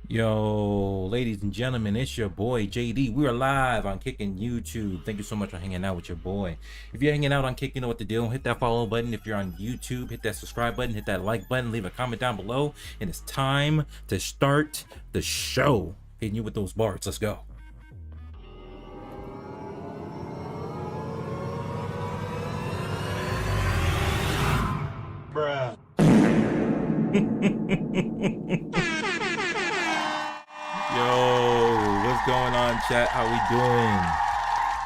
Yo, ladies and gentlemen, it's your boy JD. We are live on Kicking YouTube. Thank you so much for hanging out with your boy. If you're hanging out on Kick, you know what to do. Hit that follow button. If you're on YouTube, hit that subscribe button, hit that like button, leave a comment down below. And it's time to start the show. Hitting you with those bars. Let's go. Bruh. Yo, what's going on, chat? How we doing?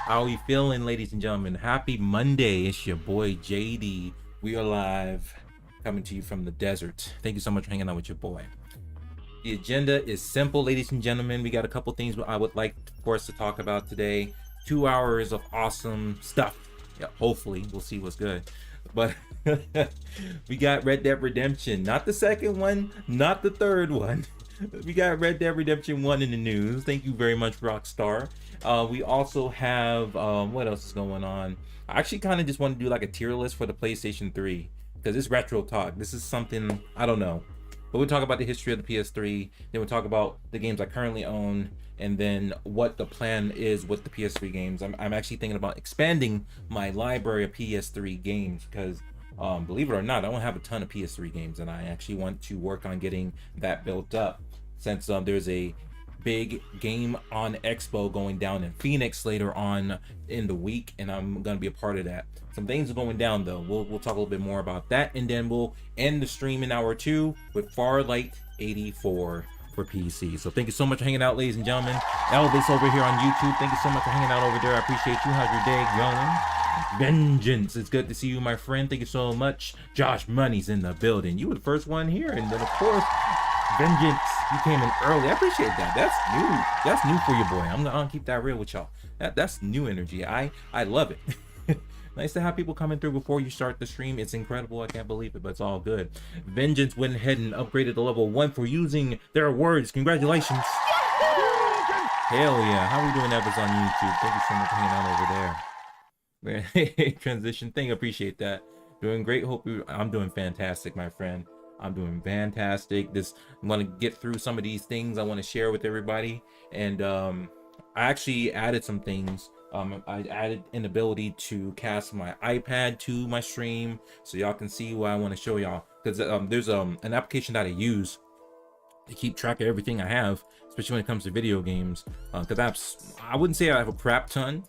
How we feeling, ladies and gentlemen? Happy Monday. It's your boy JD. We are live, coming to you from the desert. Thank you so much for hanging out with your boy. The agenda is simple, ladies and gentlemen. We got a couple things I would like for us to talk about today. 2 hours of awesome stuff. Yeah, hopefully we'll see what's good. But we got Red Dead Redemption, not the second one, not the third one. We got Red Dead Redemption 1 in the news. Thank you very much, Rockstar. We also have, what else is going on? I actually kind of just want to do like a tier list for the PlayStation 3, because it's retro talk. This is something, I don't know. But we'll talk about the history of the PS3, then we'll talk about the games I currently own, and then what the plan is with the PS3 games. I'm actually thinking about expanding my library of PS3 games, because believe it or not, I don't have a ton of PS3 games, and I actually want to work on getting that built up, since there's a big game on expo going down in Phoenix later on in the week, and I'm gonna be a part of that. Some things are going down though. We'll talk a little bit more about that, and then we'll end the stream in hour 2 with Farlight 84 for PC. So thank you so much for hanging out, ladies and gentlemen. Elvis over here on YouTube, thank you so much for hanging out over there. I appreciate you. How's your day going? Vengeance, it's good to see you, my friend. Thank you so much. Josh Money's in the building. You were the first one here, and then of course Vengeance, you came in early. I appreciate that. That's new for your boy. I'm gonna keep that real with y'all. That's new energy. I love it. Nice to have people coming through before you start the stream. It's incredible. I can't believe it, but it's all good. Vengeance went ahead and upgraded to level 1 for using their words. Congratulations. Hell yeah. How we doing, Evers, on YouTube? Thank you so much for hanging out over there. Transition thing. Appreciate that. Doing great. I'm doing fantastic, my friend. I'm doing fantastic. I want to get through some of these things I want to share with everybody. And I actually added some things. I added an ability to cast my iPad to my stream, so y'all can see what I want to show y'all. Because there's an application that I use to keep track of everything I have, especially when it comes to video games. Because I wouldn't say I have a crap ton,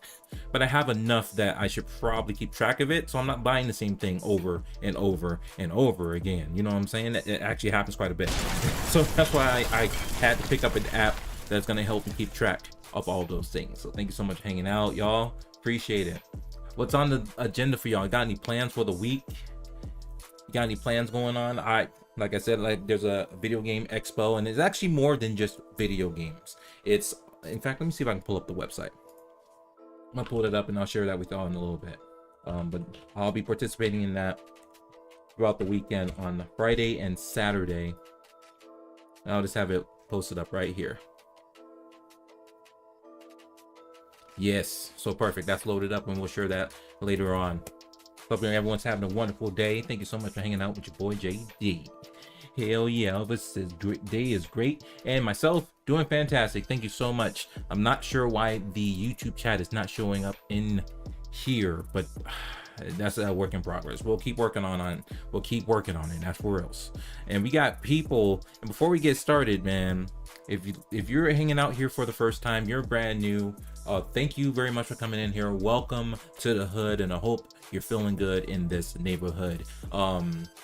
but I have enough that I should probably keep track of it, so I'm not buying the same thing over and over and over again. You know what I'm saying? It actually happens quite a bit. So that's why I had to pick up an app that's going to help me keep track of all those things. So thank you so much for hanging out, y'all. Appreciate it. What's on the agenda for y'all? Got any plans for the week? You got any plans going on? Like I said, like there's a video game expo, and it's actually more than just video games. It's, in fact, let me see if I can pull up the website. I'm gonna pull it up and I'll share that with y'all in a little bit. But I'll be participating in that throughout the weekend on Friday and Saturday. And I'll just have it posted up right here. Yes, so perfect. That's loaded up, and we'll share that later on. Hope everyone's having a wonderful day. Thank you so much for hanging out with your boy JD. Hell yeah, Elvis says day is great, and myself doing fantastic. Thank you so much. I'm not sure why the YouTube chat is not showing up in here, but that's a work in progress. We'll keep working on it. We'll keep working on it. That's for else. And we got people. And before we get started, man, if you're hanging out here for the first time, you're brand new. Thank you very much for coming in here. Welcome to the hood, and I hope you're feeling good in this neighborhood.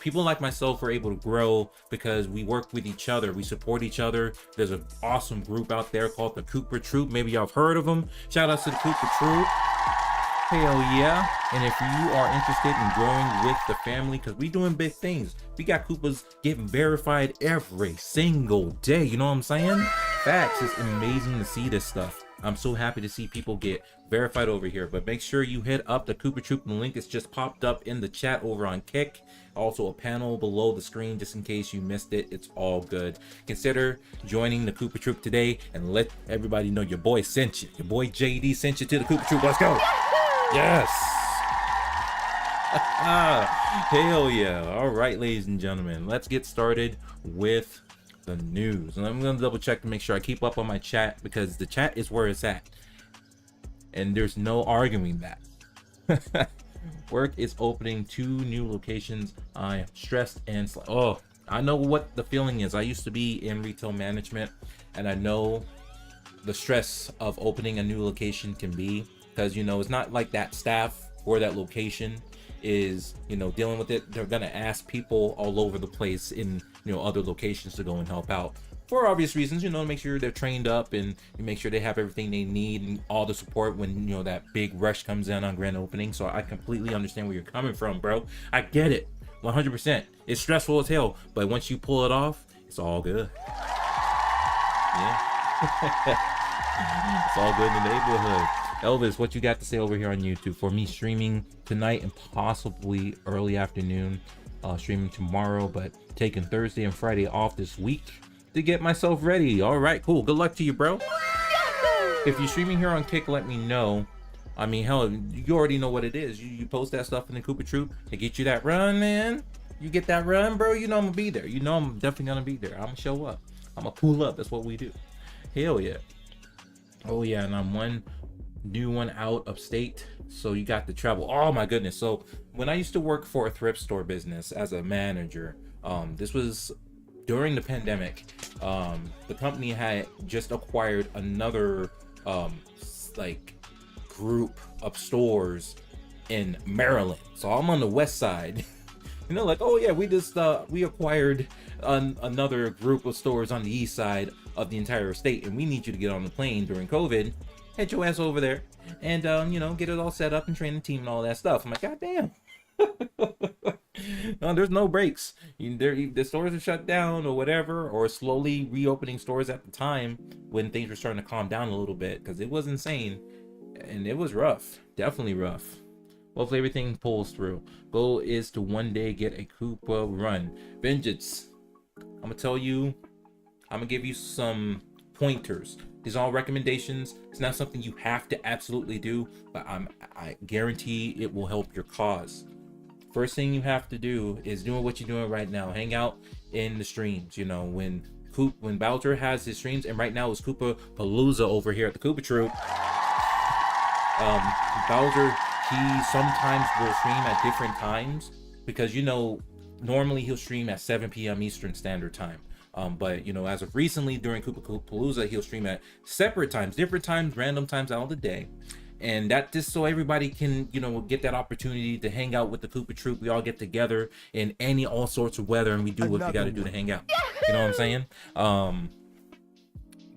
People like myself are able to grow because we work with each other. We support each other. There's an awesome group out there called the Cooper Troop. Maybe y'all have heard of them. Shout out to the Cooper Troop. Hell yeah. And if you are interested in growing with the family, because we doing big things. We got Coopers getting verified every single day. You know what I'm saying? Facts. It's amazing to see this stuff. I'm so happy to see people get verified over here. But make sure you hit up the Cooper Troop. The link is just popped up in the chat over on Kick. Also a panel below the screen just in case you missed it. It's all good. Consider joining the Cooper Troop today and let everybody know your boy sent you. Your boy JD sent you to the Cooper Troop. Let's go. Yes. Hell yeah. All right, ladies and gentlemen, let's get started with the news. And I'm gonna double check to make sure I keep up on my chat, because the chat is where it's at, and there's no arguing that. Work is opening 2 new locations. I am stressed and oh, I know what the feeling is. I used to be in retail management, and I know the stress of opening a new location can be, because you know, it's not like that staff or that location is, you know, dealing with it. They're gonna ask people all over the place in, you know, other locations to go and help out for obvious reasons, you know, to make sure they're trained up and you make sure they have everything they need and all the support when, you know, that big rush comes in on grand opening. So I completely understand where you're coming from, bro. I get it 100%. It's stressful as hell, but once you pull it off, it's all good. Yeah. It's all good in the neighborhood. Elvis, what you got to say over here on YouTube? For me, streaming tonight and possibly early afternoon, streaming tomorrow, but taking Thursday and Friday off this week to get myself ready. All right, cool. Good luck to you, bro. If you're streaming here on Kick, let me know. I mean, hell, you already know what it is. You post that stuff in the Cooper Troop to get you that run, man. You get that run, bro, you know I'm gonna be there. You know I'm definitely gonna be there. I'm gonna show up. I'm gonna pull up. That's what we do. Hell yeah. Oh yeah, and I'm one new one out of state, so you got to travel. Oh my goodness. So when I used to work for a thrift store business as a manager, this was during the pandemic. The company had just acquired another like group of stores in Maryland. So I'm on the west side. You know, like, oh yeah, we acquired another group of stores on the east side of the entire state, and we need you to get on the plane during COVID. Head your ass over there and you know, get it all set up and train the team and all that stuff. I'm like, god damn. No, there's no breaks. The stores are shut down or whatever, or slowly reopening stores at the time when things were starting to calm down a little bit, because it was insane and it was rough. Definitely rough. Hopefully everything pulls through. Goal is to one day get a Koopa run. Vengeance. I'm gonna tell you, I'm gonna give you some pointers. These are all recommendations. It's not something you have to absolutely do, but I guarantee it will help your cause. First thing you have to do is doing what you're doing right now. Hang out in the streams. You know, when Bowser has his streams, and right now it's Koopa Palooza over here at the Koopa Troop. Bowser, he sometimes will stream at different times, because, you know, normally he'll stream at 7 p.m. Eastern Standard Time. But, you know, as of recently during Koopa Palooza, he'll stream at separate times, different times, random times out of the day. And that just so everybody can, you know, get that opportunity to hang out with the Koopa Troop. We all get together in all sorts of weather, and we do what we got to do to hang out. You know what I'm saying?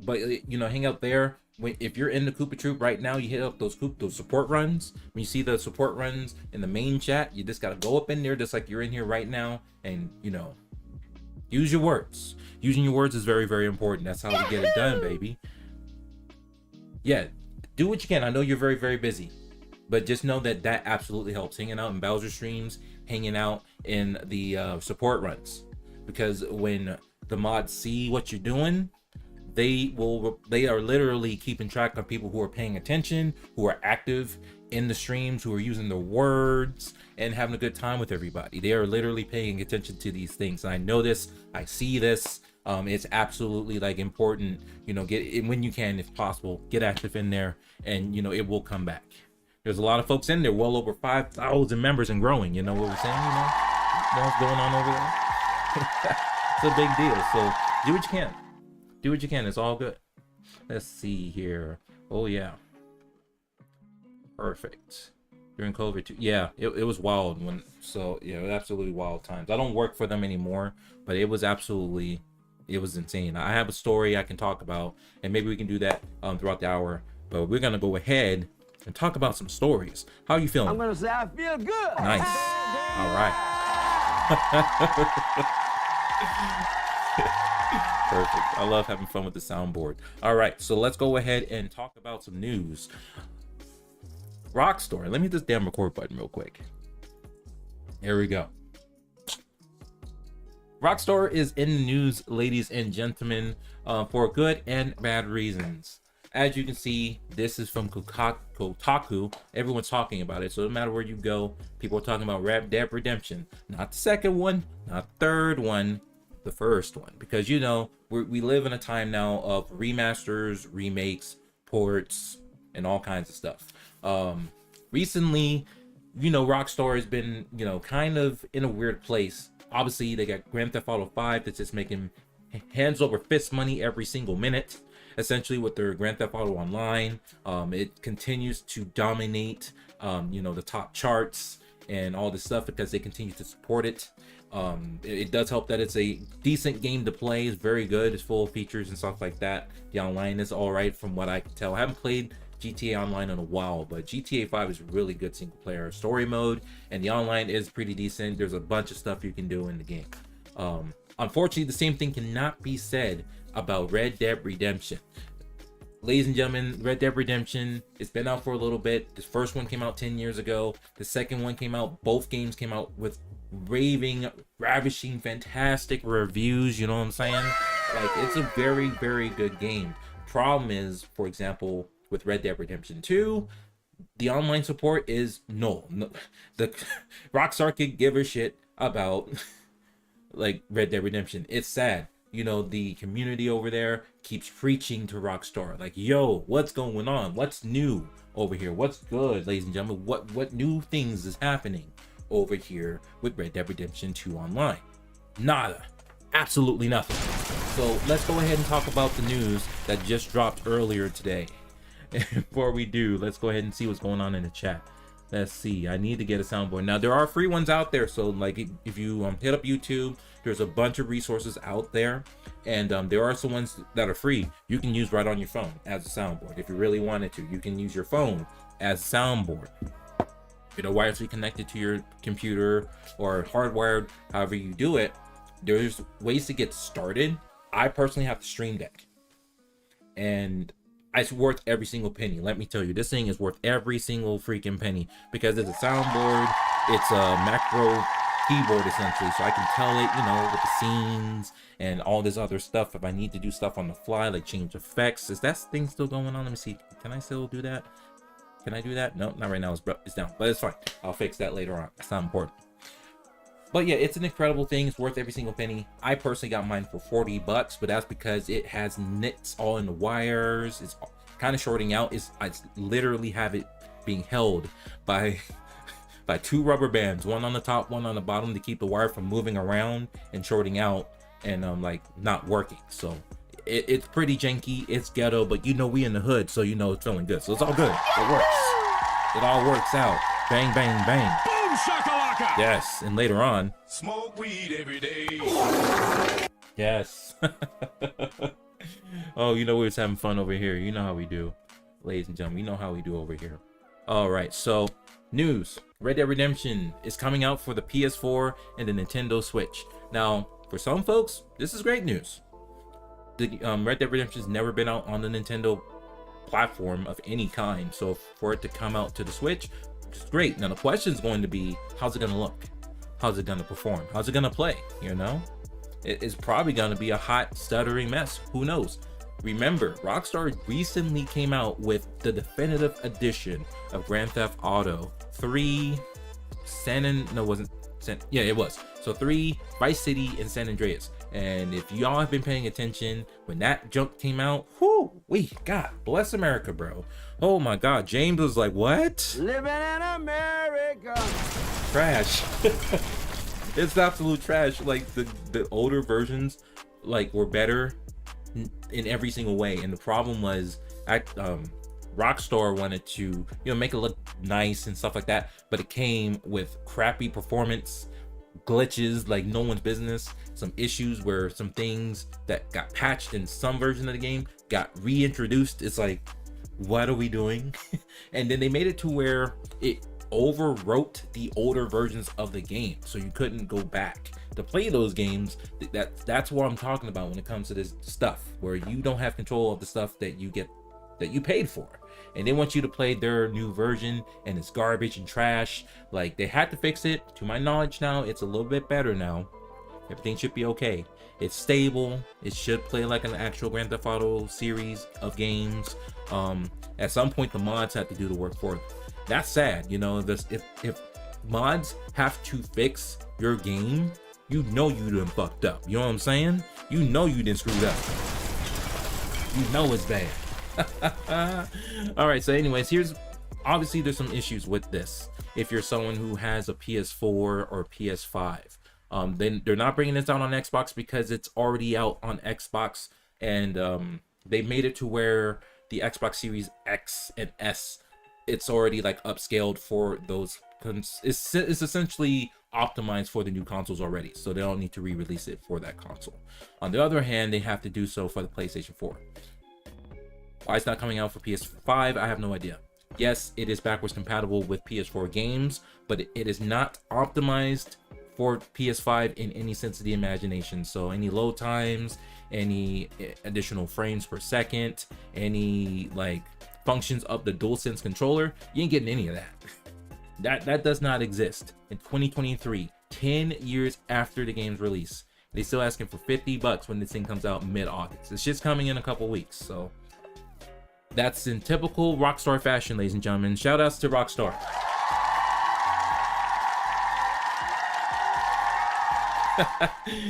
But, you know, hang out there. if you're in the Koopa Troop right now, you hit up those support runs. When you see the support runs in the main chat, you just gotta go up in there just like you're in here right now, and you know, use your words. Using your words is very, very important. That's how we get it done, baby. Yeah, do what you can. I know you're very, very busy, but just know that that absolutely helps. Hanging out in Bowser streams, hanging out in the support runs, because when the mods see what you're doing, they are literally keeping track of people who are paying attention, who are active in the streams, who are using the words and having a good time with everybody. They are literally paying attention to these things. And I know this, I see this. It's absolutely like important, you know, get when you can, if possible, get active in there, and you know, it will come back. There's a lot of folks in there, well over 5,000 members and growing. You know what we're saying? You know what's going on over there? It's a big deal. So do what you can. Do what you can. It's all good. Let's see here. Oh yeah. Perfect. During COVID too. Yeah, it was wild when. So yeah, it was absolutely wild times. I don't work for them anymore, but it was absolutely. It was insane. I have a story I can talk about, and maybe we can do that throughout the hour. But we're gonna go ahead and talk about some stories. How are you feeling? I'm gonna say I feel good. Nice. All right. Perfect. I love having fun with the soundboard. All right, so let's go ahead and talk about some news. Rockstar. Let me just damn record button real quick. Here we go. Rockstar is in the news, ladies and gentlemen, for good and bad reasons. As you can see, this is from Kotaku. Everyone's talking about it, so no matter where you go, people are talking about Red Dead Redemption. Not the second one, not the third one, the first one. Because, you know, we live in a time now of remasters, remakes, ports, and all kinds of stuff. Recently, you know, Rockstar has been, you know, kind of in a weird place. Obviously, they got Grand Theft Auto 5 that's just making hands over fist money every single minute, essentially, with their Grand Theft Auto Online. It continues to dominate, you know, the top charts and all this stuff because they continue to support it. It does help that it's a decent game to play. It's very good. It's full of features and stuff like that. The online is all right from what I can tell. I haven't played GTA Online in a while, but GTA 5 is really good single player story mode, and the online is pretty decent. There's a bunch of stuff you can do in the game. Unfortunately, the same thing cannot be said about Red Dead Redemption. Ladies and gentlemen, Red Dead Redemption, it's been out for a little bit. The first one came out 10 years ago. The second one came out. Both games came out with ravishing, fantastic reviews. You know what I'm saying? Like, it's a very, very good game. Problem is, for example, with Red Dead Redemption 2, the online support is null. No, the Rockstar could give a shit about like Red Dead Redemption. It's sad. You know, the community over there keeps preaching to Rockstar, like, yo, what's going on? What's new over here? What's good, ladies and gentlemen? What new things is happening over here with Red Dead Redemption 2 Online? Nada. Absolutely nothing. So let's go ahead and talk about the news that just dropped earlier today. And before we do, let's go ahead and see what's going on in the chat. Let's see. I need to get a soundboard. Now, there are free ones out there. So, like, if you hit up YouTube, there's a bunch of resources out there. And there are some ones that are free you can use right on your phone as a soundboard. If you really wanted to, you can use your phone as a soundboard. You know, wirelessly connected to your computer or hardwired, however you do it. There's ways to get started. I personally have the Stream Deck. And it's worth every single penny. Let me tell you, this thing is worth every single freaking penny because it's a soundboard, it's a macro keyboard essentially, so I can tell it, you know, with the scenes and all this other stuff. If I need to do stuff on the fly, like change effects, is that thing still going on? Let me see. Can I still do that? Can I do that? No, not right now. It's down, but it's fine. I'll fix that later on. It's not important. But yeah, it's an incredible thing. It's worth every single penny. I personally got mine for $40, but that's because it has nits all in the wires. It's kind of shorting out. I literally have it being held by two rubber bands, one on the top, one on the bottom, to keep the wire from moving around and shorting out and like not working. So it's pretty janky. It's ghetto, but you know, we in the hood, so you know it's feeling good. So it's all good. It works. It all works out. Bang, bang, bang. Boom shakalaka. Yes, and later on, Smoke weed every day. yes. Oh, you know, we're just having fun over here. You know how we do, ladies and gentlemen. You know how we do over here. All right, so news. Red Dead Redemption is coming out for the PS4 and the Nintendo Switch. Now, for some folks, this is great news. The Red Dead Redemption has never been out on the Nintendo platform of any kind, so for it to come out to the Switch, it's great. Now the question is going to be, how's it going to look? How's it going to perform? How's it going to play? You know, it's probably going to be a hot stuttering mess. Who knows? Remember, Rockstar recently came out with the definitive edition of Grand Theft Auto 3 it was. So 3, Vice City, and San Andreas. And if y'all have been paying attention, when that junk came out, God bless America, bro. Oh my God, James was like, what? Living in America. Trash. It's absolute trash. Like the older versions, like, were better in every single way. And the problem was, Rockstar wanted to, you know, make it look nice and stuff like that, but it came with crappy performance, glitches like no one's business, some issues where some things that got patched in some version of the game got reintroduced. It's like, what are we doing? And then they made it to where it overwrote the older versions of the game, so you couldn't go back to play those games. That's what I'm talking about when it comes to this stuff, where you don't have control of the stuff that you get, that you paid for, and they want you to play their new version, and it's garbage and trash. Like, they had to fix it. To my knowledge now, it's a little bit better now. Everything should be okay. It's stable. It should play like an actual Grand Theft Auto series of games. At some point, the mods have to do the work for it. That's sad, you know. If mods have to fix your game, you know you done fucked up. You know what I'm saying? You know you done screwed up. You know it's bad. All right, so anyways, obviously there's some issues with this. If you're someone who has a PS4 or PS5, then they're not bringing this out on Xbox because it's already out on Xbox, and they made it to where the Xbox Series X and S, it's already like upscaled for those. It's essentially optimized for the new consoles already, so they don't need to re-release it for that console. On the other hand, they have to do so for the PlayStation 4. Why it's not coming out for PS5, I have no idea. Yes, it is backwards compatible with PS4 games, but it is not optimized for PS5 in any sense of the imagination. So any load times, any additional frames per second, any like functions of the DualSense controller, you ain't getting any of that. That does not exist in 2023, 10 years after the game's release. They still asking for $50 when this thing comes out mid-August. It's just coming in a couple weeks, so that's in typical Rockstar fashion, ladies and gentlemen. Shout outs to Rockstar.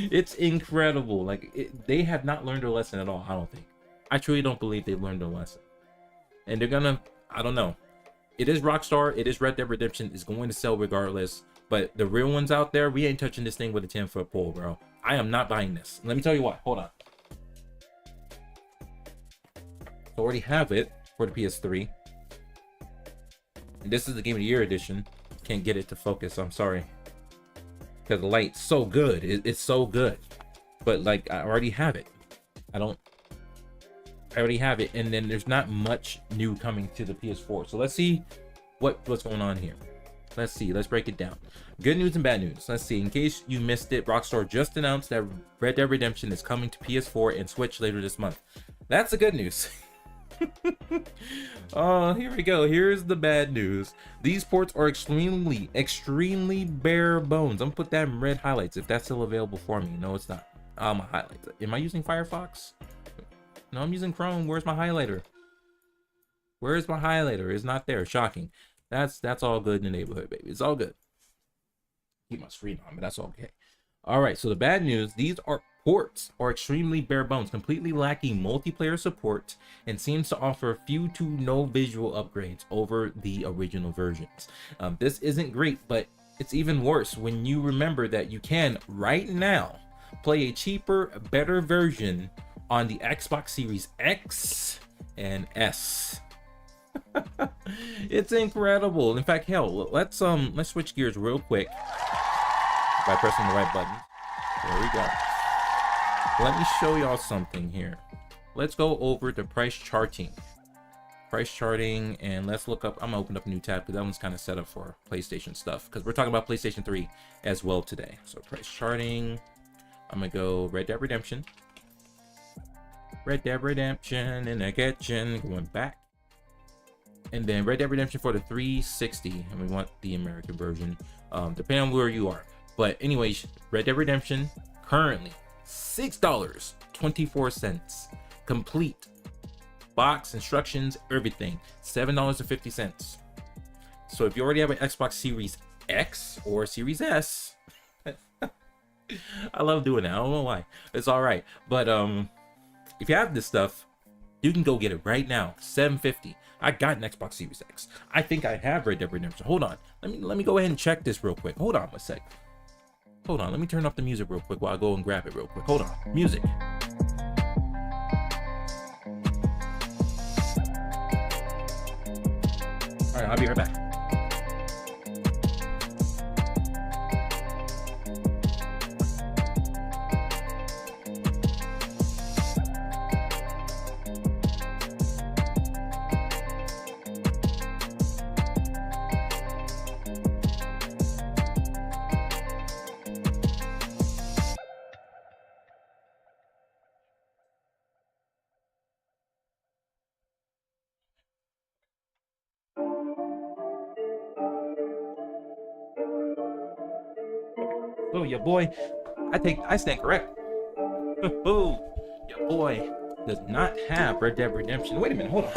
It's incredible. Like, they have not learned their lesson at all, I don't think. I truly don't believe they've learned their lesson. And they're gonna, I don't know. It is Rockstar. It is Red Dead Redemption. It's going to sell regardless. But the real ones out there, we ain't touching this thing with a 10-foot pole, bro. I am not buying this. Let me tell you why. Hold on. I already have it for the PS3. And this is the Game of the Year edition. Can't get it to focus. I'm sorry. Because the light's so good. It's so good. But, like, I already have it. I already have it. And then there's not much new coming to the PS4. So let's see what's going on here. Let's see. Let's break it down. Good news and bad news. Let's see. In case you missed it, Rockstar just announced that Red Dead Redemption is coming to PS4 and Switch later this month. That's the good news. Oh, here we go. Here's the bad news. These ports are extremely bare bones. I'm gonna put that in red highlights if that's still available for me. No, it's not. My highlights. Am I using Firefox? No, I'm using Chrome. Where's my highlighter? Where's my highlighter? It's not there. Shocking. That's all good in the neighborhood, baby. It's all good. Keep my screen on, but that's okay. All right, so the bad news, these ports are extremely bare bones, completely lacking multiplayer support, and seems to offer few to no visual upgrades over the original versions. This isn't great, but it's even worse when you remember that you can right now play a cheaper, better version on the Xbox Series X and S. It's incredible. In fact, hell, let's switch gears real quick by pressing the right button. There we go. Let me show y'all something here. let's go over to price charting. Price charting, and let's look up. I'm gonna open up a new tab because that one's kind of set up for PlayStation stuff, because we're talking about PlayStation 3 as well today. So price charting, I'm gonna go Red Dead Redemption. Red Dead Redemption in the kitchen, going back. And then Red Dead Redemption for the 360, and we want the American version, depending on where you are. But anyways, Red Dead Redemption currently $6.24 complete. Box, instructions, everything, $7.50. So if you already have an Xbox Series X or Series S, I love doing that. I don't know why. It's all right. But if you have this stuff, you can go get it right now. $7.50. I got an Xbox Series X. I think I have Red Dead Redemption. Hold on. Let me go ahead and check this real quick. Hold on a sec. Hold on. Let me turn up the music real quick while I go and grab it real quick. Hold on. Music. All right, I'll be right back. Oh, your boy, I stand correct. Oh, your boy does not have Red Dead Redemption. Wait a minute, hold on.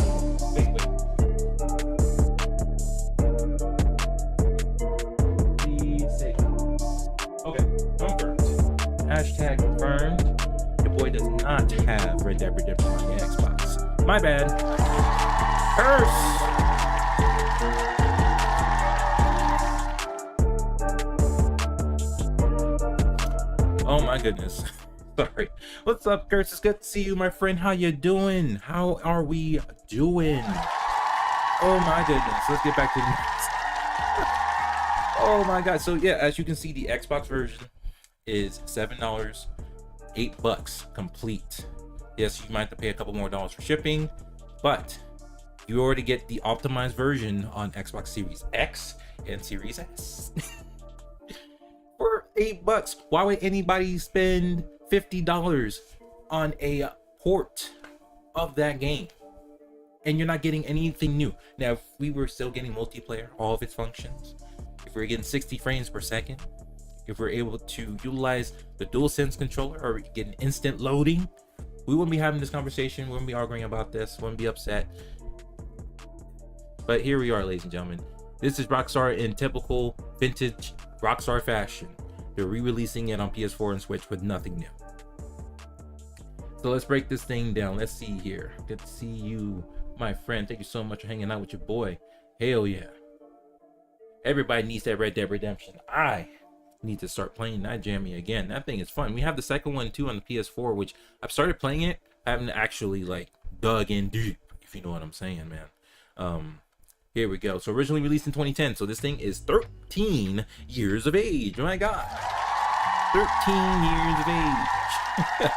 Wait. Please say. Okay, confirmed. Hashtag confirmed. Your boy does not have Red Dead Redemption on the Xbox. My bad. Curse. Oh my goodness. Sorry. What's up, Kurtz? It's good to see you, my friend. How you doing? How are we doing? Oh my goodness. Let's get back to the news. Oh my god. So yeah, as you can see, the Xbox version is $7, $8 complete. Yes, you might have to pay a couple more dollars for shipping, but you already get the optimized version on Xbox Series X and Series S. For $8. Why would anybody spend $50 on a port of that game? And you're not getting anything new. Now, if we were still getting multiplayer, all of its functions, if we're getting 60 frames per second, if we're able to utilize the DualSense controller or get an instant loading, we wouldn't be having this conversation. We wouldn't be arguing about this. Wouldn't be upset. But here we are, ladies and gentlemen. This is Rockstar in typical vintage Rockstar fashion. They're re-releasing it on PS4 and Switch with nothing new. So let's break this thing down. Let's see here. Good to see you, my friend. Thank you so much for hanging out with your boy. Hell yeah. Everybody needs that Red Dead Redemption. I need to start playing that jammy again. That thing is fun. We have the second one too on the PS4, which I've started playing it. I haven't actually like dug in deep, if you know what I'm saying, man. Here we go. So originally released in 2010. So this thing is 13 years of age. Oh my god. 13 years of age.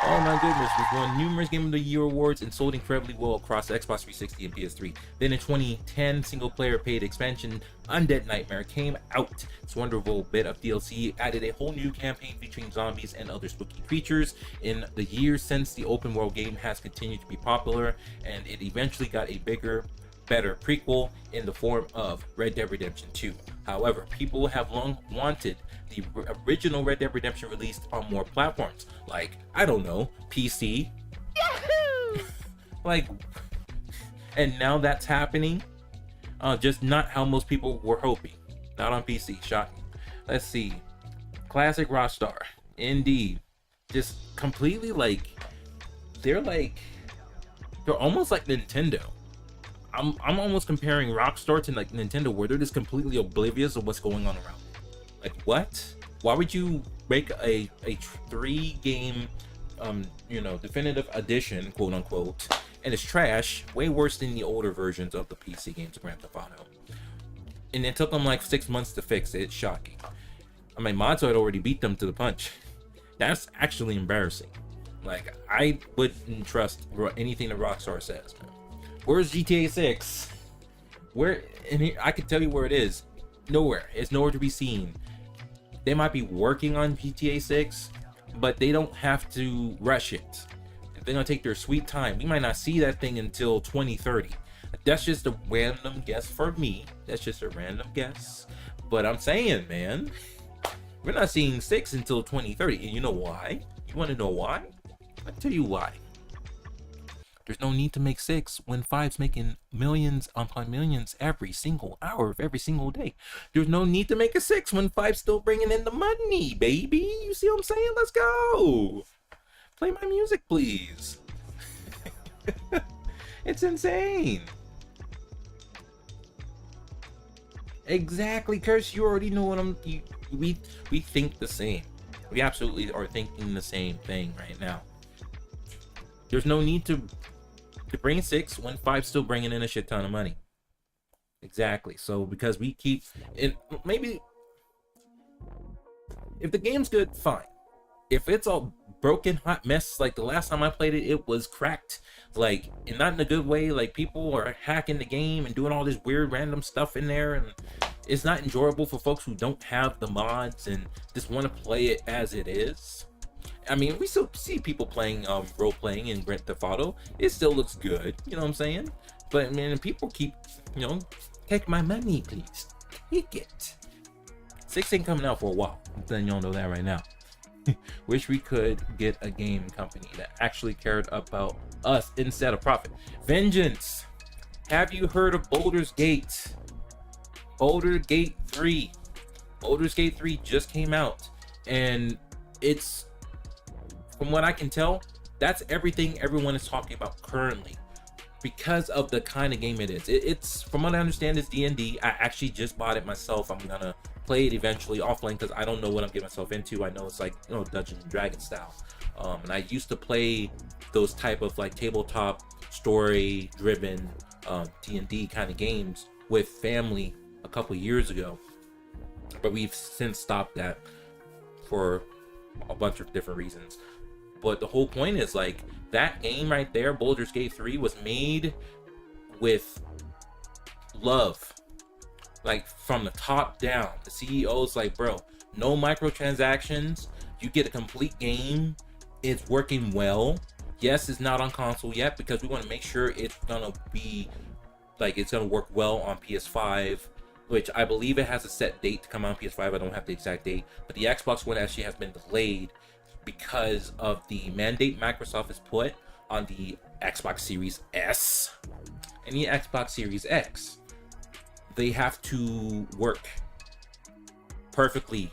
Oh my goodness. We've won numerous Game of the Year awards and sold incredibly well across Xbox 360 and PS3. Then in 2010, single player paid expansion Undead Nightmare came out. This wonderful bit of DLC added a whole new campaign featuring zombies and other spooky creatures. In the years since, the open world game has continued to be popular, and it eventually got a bigger, better prequel in the form of Red Dead Redemption 2. However, people have long wanted the original Red Dead Redemption released on more platforms, like, I don't know, PC. Yahoo! Like, and now that's happening. Just not how most people were hoping. Not on PC. Shocking. Let's see. Classic Rockstar. Indeed. Just completely like, they're almost like Nintendo. I'm almost comparing Rockstar to like Nintendo, where they're just completely oblivious of what's going on around. Like, what? Why would you make a 3-game definitive edition, quote unquote, and it's trash, way worse than the older versions of the PC games, Grand Theft Auto. And it took them like 6 months to fix it. It's shocking. I mean, Monzo had already beat them to the punch. That's actually embarrassing. Like, I wouldn't trust anything that Rockstar says, man. Where's GTA 6? Where? And here, I can tell you where it is. Nowhere. It's nowhere to be seen. They might be working on GTA 6, but they don't have to rush it. They're gonna take their sweet time. We might not see that thing until 2030. That's just a random guess for me. That's just a random guess. But I'm saying, man, we're not seeing 6 until 2030. And you know why? You want to know why? I'll tell you why. There's no need to make 6 when 5's making millions upon millions every single hour of every single day. There's no need to make a 6 when 5's still bringing in the money, baby. You see what I'm saying? Let's go. Play my music, please. It's insane. Exactly, Curse. You already know what we think the same. We absolutely are thinking the same thing right now. There's no need to bring 6 when 5's still bringing in a shit ton of money. Exactly. So because we keep it, maybe if the game's good, fine. If it's a broken hot mess like the last time I played it, it was cracked, like, and not in a good way. Like, people are hacking the game and doing all this weird random stuff in there, and it's not enjoyable for folks who don't have the mods and just want to play it as it is. I mean, we still see people playing role playing in Grand Theft Auto. It still looks good, you know what I'm saying? But man, people keep, take my money, please, take it. 6 ain't coming out for a while. I'm letting y'all know that right now. Wish we could get a game company that actually cared about us instead of profit. Vengeance. Have you heard of Baldur's Gate? Baldur's Gate 3. Baldur's Gate 3 just came out, and it's, from what I can tell, that's everything everyone is talking about currently because of the kind of game it is. It's, from what I understand, it's D&D. I actually just bought it myself. I'm gonna play it eventually offline because I don't know what I'm getting myself into. I know it's like, Dungeons and Dragons style. And I used to play those type of like tabletop story driven D&D kind of games with family a couple years ago, but we've since stopped that for a bunch of different reasons. But the whole point is, like, that game right there, Baldur's Gate 3, was made with love, like from the top down. The CEO's like, bro, no microtransactions, you get a complete game, it's working well. Yes, it's not on console yet because we want to make sure it's gonna be like, it's gonna work well on PS5, which I believe it has a set date to come out on PS5. I don't have the exact date, but the Xbox One actually has been delayed because of the mandate Microsoft has put on the Xbox Series S and the Xbox Series X. They have to work perfectly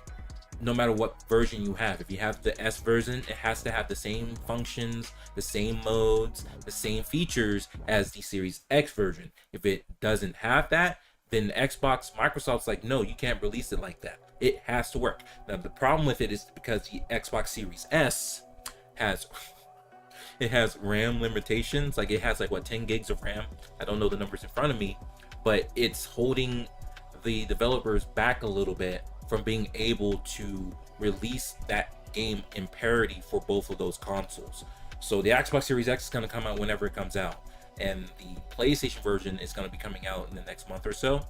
no matter what version you have. If you have the S version, it has to have the same functions, the same modes, the same features as the Series X version. If it doesn't have that, then Microsoft's like, no, you can't release it like that. It has to work. Now, the problem with it is because the Xbox Series S has RAM limitations. Like, it has like, what, 10 gigs of RAM? I don't know the numbers in front of me, but it's holding the developers back a little bit from being able to release that game in parity for both of those consoles. So the Xbox Series X is going to come out whenever it comes out, and the PlayStation version is going to be coming out in the next month or so.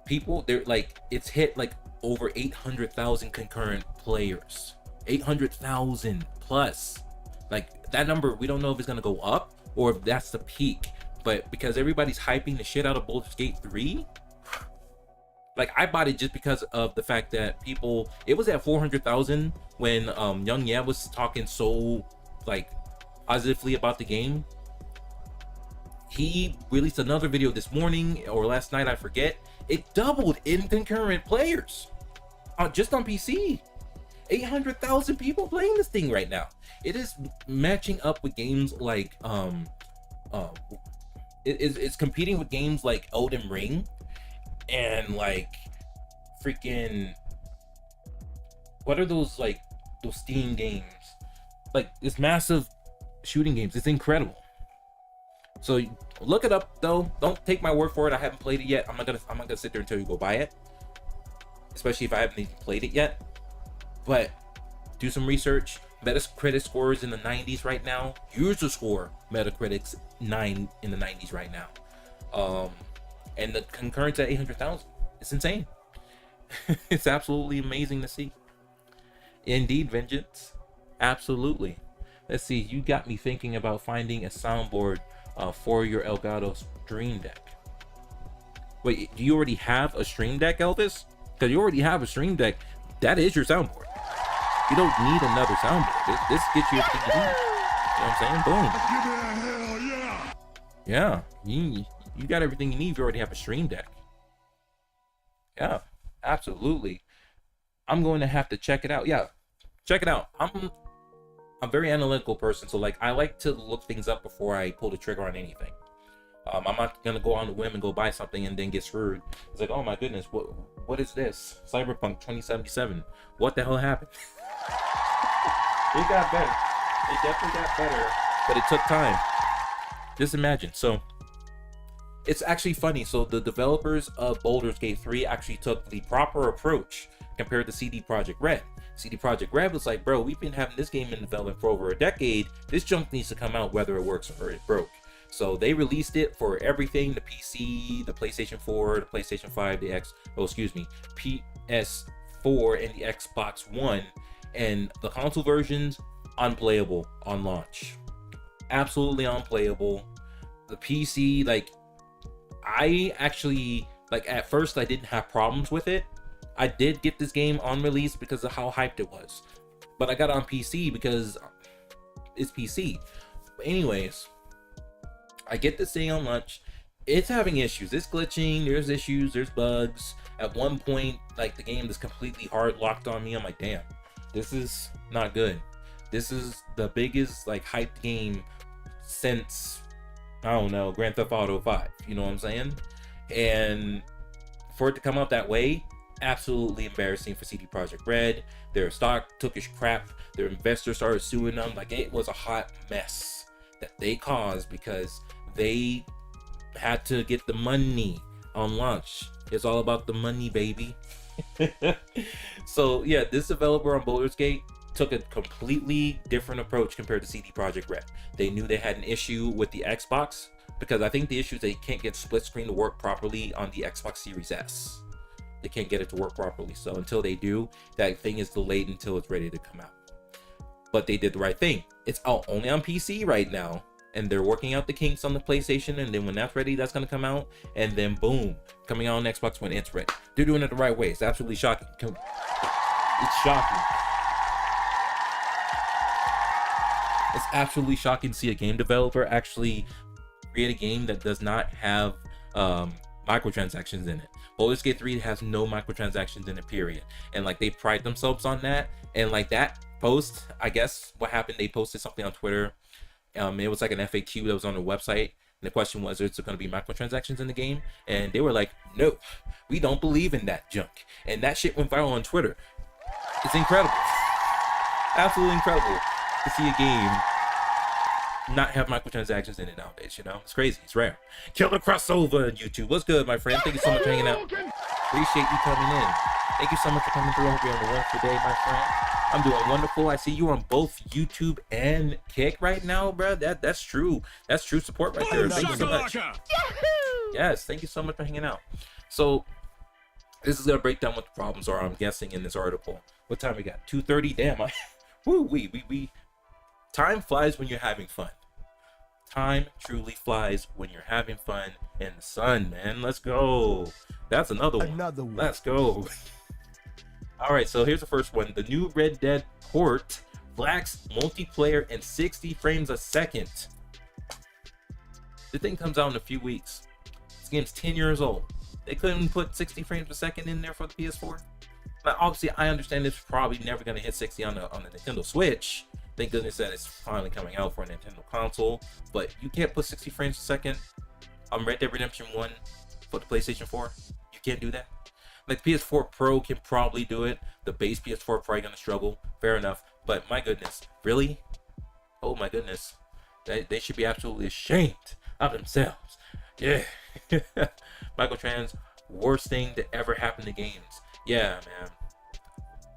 People, they're like, it's hit like over 800,000 concurrent players. 800,000 plus. Like, that number, we don't know if it's going to go up or if that's the peak, but because everybody's hyping the shit out of Baldur's Gate 3, like, I bought it just because of the fact that people, it was at 400,000 when Young Yeah was talking so like positively about the game. He released another video this morning or last night, I forget. It doubled in concurrent players just on PC. 800,000 people playing this thing right now. It is matching up with games like it's competing with games like Elden Ring and like freaking, what are those, like those Steam games, like this massive shooting games. It's incredible. So look it up though. Don't take my word for it. I haven't played it yet. I'm not gonna sit there until you go buy it, especially if I haven't even played it yet. But do some research. Metacritic score is in the 90s right now. User score, Metacritic's 9 in the 90s right now. And the concurrence at 800,000. It's insane. It's absolutely amazing to see. Indeed, Vengeance. Absolutely. Let's see. You got me thinking about finding a soundboard for your Elgato Stream Deck. Wait, do you already have a Stream Deck, Elvis? Because you already have a Stream Deck. That is your soundboard. You don't need another soundboard. This gets you everything you need. You know what I'm saying? Boom. Give me a hell yeah. Yeah. You got everything you need if you already have a Stream Deck. Yeah, absolutely. I'm going to have to check it out. Yeah, check it out. I'm a very analytical person, so like I like to look things up before I pull the trigger on anything. I'm not gonna go on a whim and go buy something and then get screwed. It's like, oh my goodness, what is this? Cyberpunk 2077. What the hell happened? It got better. It definitely got better, but it took time. Just imagine. So it's actually funny. So the developers of Baldur's Gate 3 actually took the proper approach compared to CD Projekt Red. CD Projekt Red was like, bro, we've been having this game in development for over a decade. This junk needs to come out whether it works or it broke. So they released it for everything, the PC, the PlayStation 4, the PlayStation 5, the PS4 and the Xbox One. And the console versions, unplayable on launch. Absolutely unplayable. The PC, like, I actually, like, at first I didn't have problems with it. I did get this game on release because of how hyped it was. But I got it on PC because it's PC. But anyways, I get this thing on launch. It's having issues. It's glitching. There's issues. There's bugs. At one point, like, the game is completely hard locked on me. I'm like, damn, this is not good. This is the biggest, like, hyped game since, I don't know, Grand Theft Auto 5. You know what I'm saying? And for it to come out that way, absolutely embarrassing for CD Projekt Red. Their stock took a crap. Their investors started suing them. Like, it was a hot mess that they caused because they had to get the money on launch. It's all about the money, baby. So yeah, this developer on Baldur's Gate took a completely different approach compared to CD Projekt Red. They knew they had an issue with the Xbox, because I think the issue is they can't get split screen to work properly on the Xbox Series S. They can't get it to work properly. So until they do, that thing is delayed until it's ready to come out. But they did the right thing. It's out only on PC right now, and they're working out the kinks on the PlayStation, and then when that's ready, that's going to come out, and then boom, coming out on Xbox when it's ready. They're doing it the right way. It's absolutely shocking. It's shocking. It's absolutely shocking to see a game developer actually create a game that does not have microtransactions in it. Baldur's Gate 3 has no microtransactions in it, period. And like, they pride themselves on that. And like, that post, I guess what happened, they posted something on Twitter. It was like an FAQ that was on their website, and the question was, is there going to be microtransactions in the game? And they were like, no, we don't believe in that junk. And that shit went viral on Twitter. It's incredible. Absolutely incredible to see a game not have microtransactions in it nowadays. You know, it's crazy. It's rare. Killer Crossover on YouTube. What's good, my friend? Thank you so much for hanging out. Appreciate you coming in. Thank you so much for coming through. I hope you're on the run today, my friend. I'm doing wonderful. I see you on both YouTube and Kick right now, bro. That's true. That's true support right there. Thank you so much. Yes, thank you so much for hanging out. So this is gonna break down what the problems are, I'm guessing, in this article. What time we got? 2:30. Damn, we time flies when you're having fun. Time truly flies when you're having fun in the sun, man. Let's go. That's another one. Let's go. All right, so here's the first one. The new Red Dead port lacks multiplayer and 60 frames a second. The thing comes out in a few weeks. This game's 10 years old. They couldn't put 60 frames a second in there for the PS4. Now, obviously, I understand it's probably never going to hit 60 on the Nintendo Switch. Thank goodness that it's finally coming out for a Nintendo console. But you can't put 60 frames a second on Red Dead Redemption 1 for the PlayStation 4. You can't do that. Like, PS4 Pro can probably do it. The base PS4 probably gonna struggle. Fair enough. But my goodness, really? Oh my goodness. They should be absolutely ashamed of themselves. Yeah. Microtrans, worst thing to ever happen to games. Yeah, man.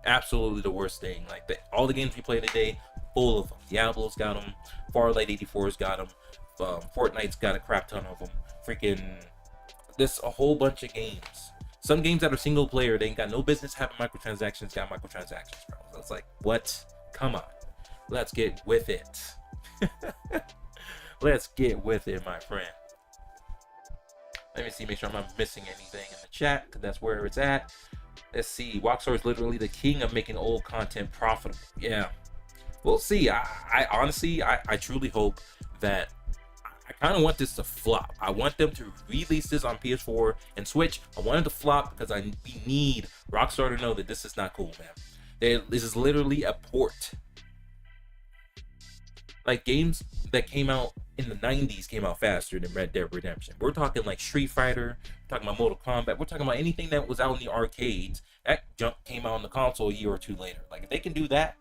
Absolutely the worst thing. Like, all the games we play today, full of them. Diablo's got them. Farlight 84's got them. Fortnite's got a crap ton of them. Freaking, there's a whole bunch of games. Some games that are single player, they ain't got no business having microtransactions, got microtransactions, bro. So it's like, what? Come on. Let's get with it. Let's get with it, my friend. Let me see, make sure I'm not missing anything in the chat, because that's where it's at. Let's see. Rockstar is literally the king of making old content profitable. Yeah. We'll see. I honestly, I truly hope that I kind of want this to flop. I want them to release this on PS4 and Switch. I want it to flop because we need Rockstar to know that this is not cool, man. This is literally a port. Like, games that came out in the 90s came out faster than Red Dead Redemption. We're talking like Street Fighter, we're talking about Mortal Kombat, we're talking about anything that was out in the arcades. That junk came out on the console a year or two later. Like, if they can do that,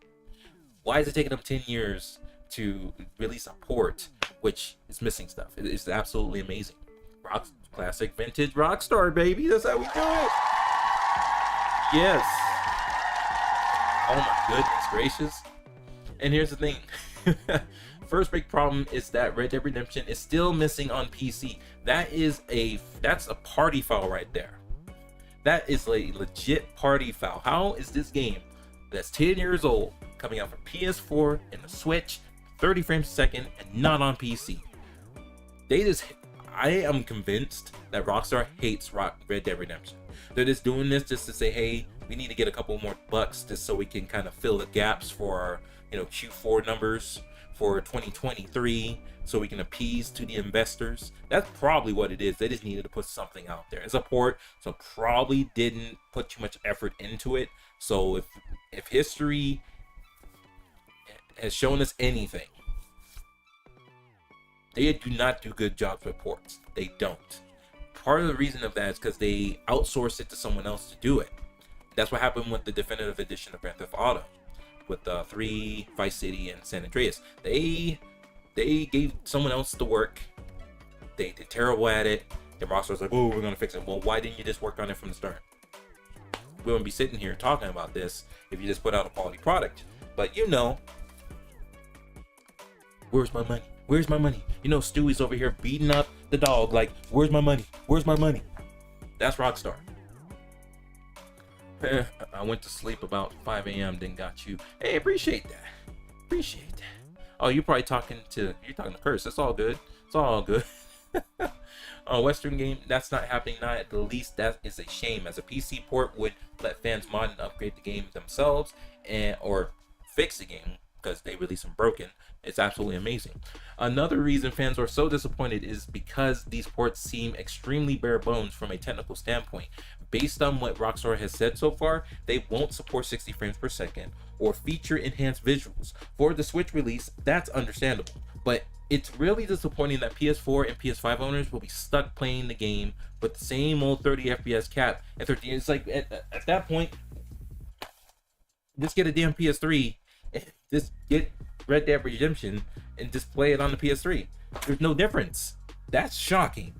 why is it taking them 10 years to release a port which is missing stuff? It's absolutely amazing. Classic vintage Rockstar, baby. That's how we do it. Yes. Oh my goodness gracious. And here's the thing. First big problem is that Red Dead Redemption is still missing on PC. That's a party foul right there. That is a legit party foul. How is this game that's 10 years old coming out for PS4 and the Switch, 30 frames a second, and not on PC? I am convinced that Rockstar hates Red Dead Redemption. They're just doing this just to say, hey, we need to get a couple more bucks just so we can kind of fill the gaps for our, Q4 numbers for 2023, so we can appease to the investors. That's probably what it is. They just needed to put something out there. It's a port, so probably didn't put too much effort into it. So if history has shown us anything, they do not do good jobs with ports. They don't. Part of the reason of that is because they outsource it to someone else to do it. That's what happened with the definitive edition of Grand Theft Auto, with 3, Vice City, and San Andreas. They gave someone else the work. They did terrible at it. And Rockstar's like, oh, we're gonna fix it. Well, why didn't you just work on it from the start? We wouldn't be sitting here talking about this if you just put out a quality product. But where's my money? Where's my money? Stewie's over here beating up the dog like, where's my money? Where's my money? That's Rockstar. I went to sleep about 5 a.m. then got you. Hey, appreciate that. Appreciate that. Oh, you're talking to Curse. That's all good. It's all good. Western game, that's not happening. Not at the least. That is a shame. As a PC port would let fans mod and upgrade the game themselves or fix the game because they release them broken. It's absolutely amazing. Another reason fans are so disappointed is because these ports seem extremely bare bones from a technical standpoint. Based on what Rockstar has said so far, they won't support 60 frames per second or feature enhanced visuals. For the Switch release, that's understandable, but it's really disappointing that PS4 and PS5 owners will be stuck playing the game with the same old 30 FPS cap. And 30, it's like at that point, just get a damn PS3 and just get Red Dead Redemption and just play it on the PS3. There's no difference. That's shocking.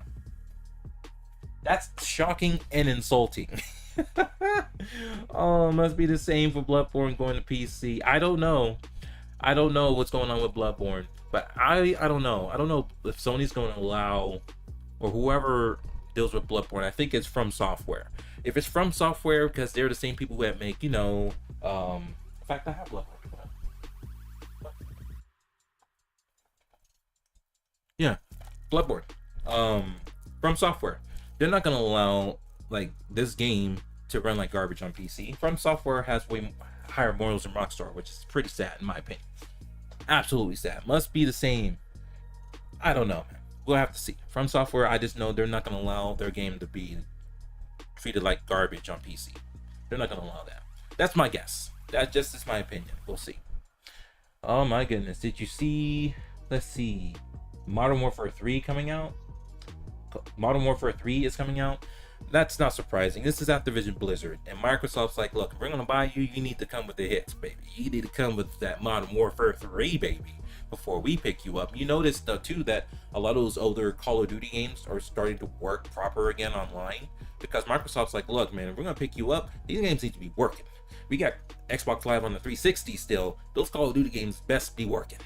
That's shocking and insulting. Oh, it must be the same for Bloodborne going to PC. I don't know what's going on with Bloodborne, but I don't know. I don't know if Sony's going to allow, or whoever deals with Bloodborne. I think it's From Software. If it's From Software, because they're the same people that make, in fact, I have Bloodborne. Yeah, Bloodborne. From Software. They're not gonna allow this game to run like garbage on PC. From Software has way higher morals than Rockstar, which is pretty sad in my opinion. Absolutely sad. Must be the same. I don't know, man. We'll have to see. From Software, I just know they're not gonna allow their game to be treated like garbage on PC. They're not gonna allow that. That's my guess. That just is my opinion. We'll see. Oh my goodness. Did you see? Let's see. Modern Warfare 3 coming out. Modern Warfare 3 is coming out. That's not surprising. This is Activision Blizzard, and Microsoft's like, look, if we're gonna buy you, you need to come with the hits, baby. You need to come with that Modern Warfare 3, baby, before we pick you up. You notice though too that a lot of those older Call of Duty games are starting to work proper again online, because Microsoft's like, look man, if we're gonna pick you up, these games need to be working. We got Xbox Live on the 360 still, those Call of Duty games best be working.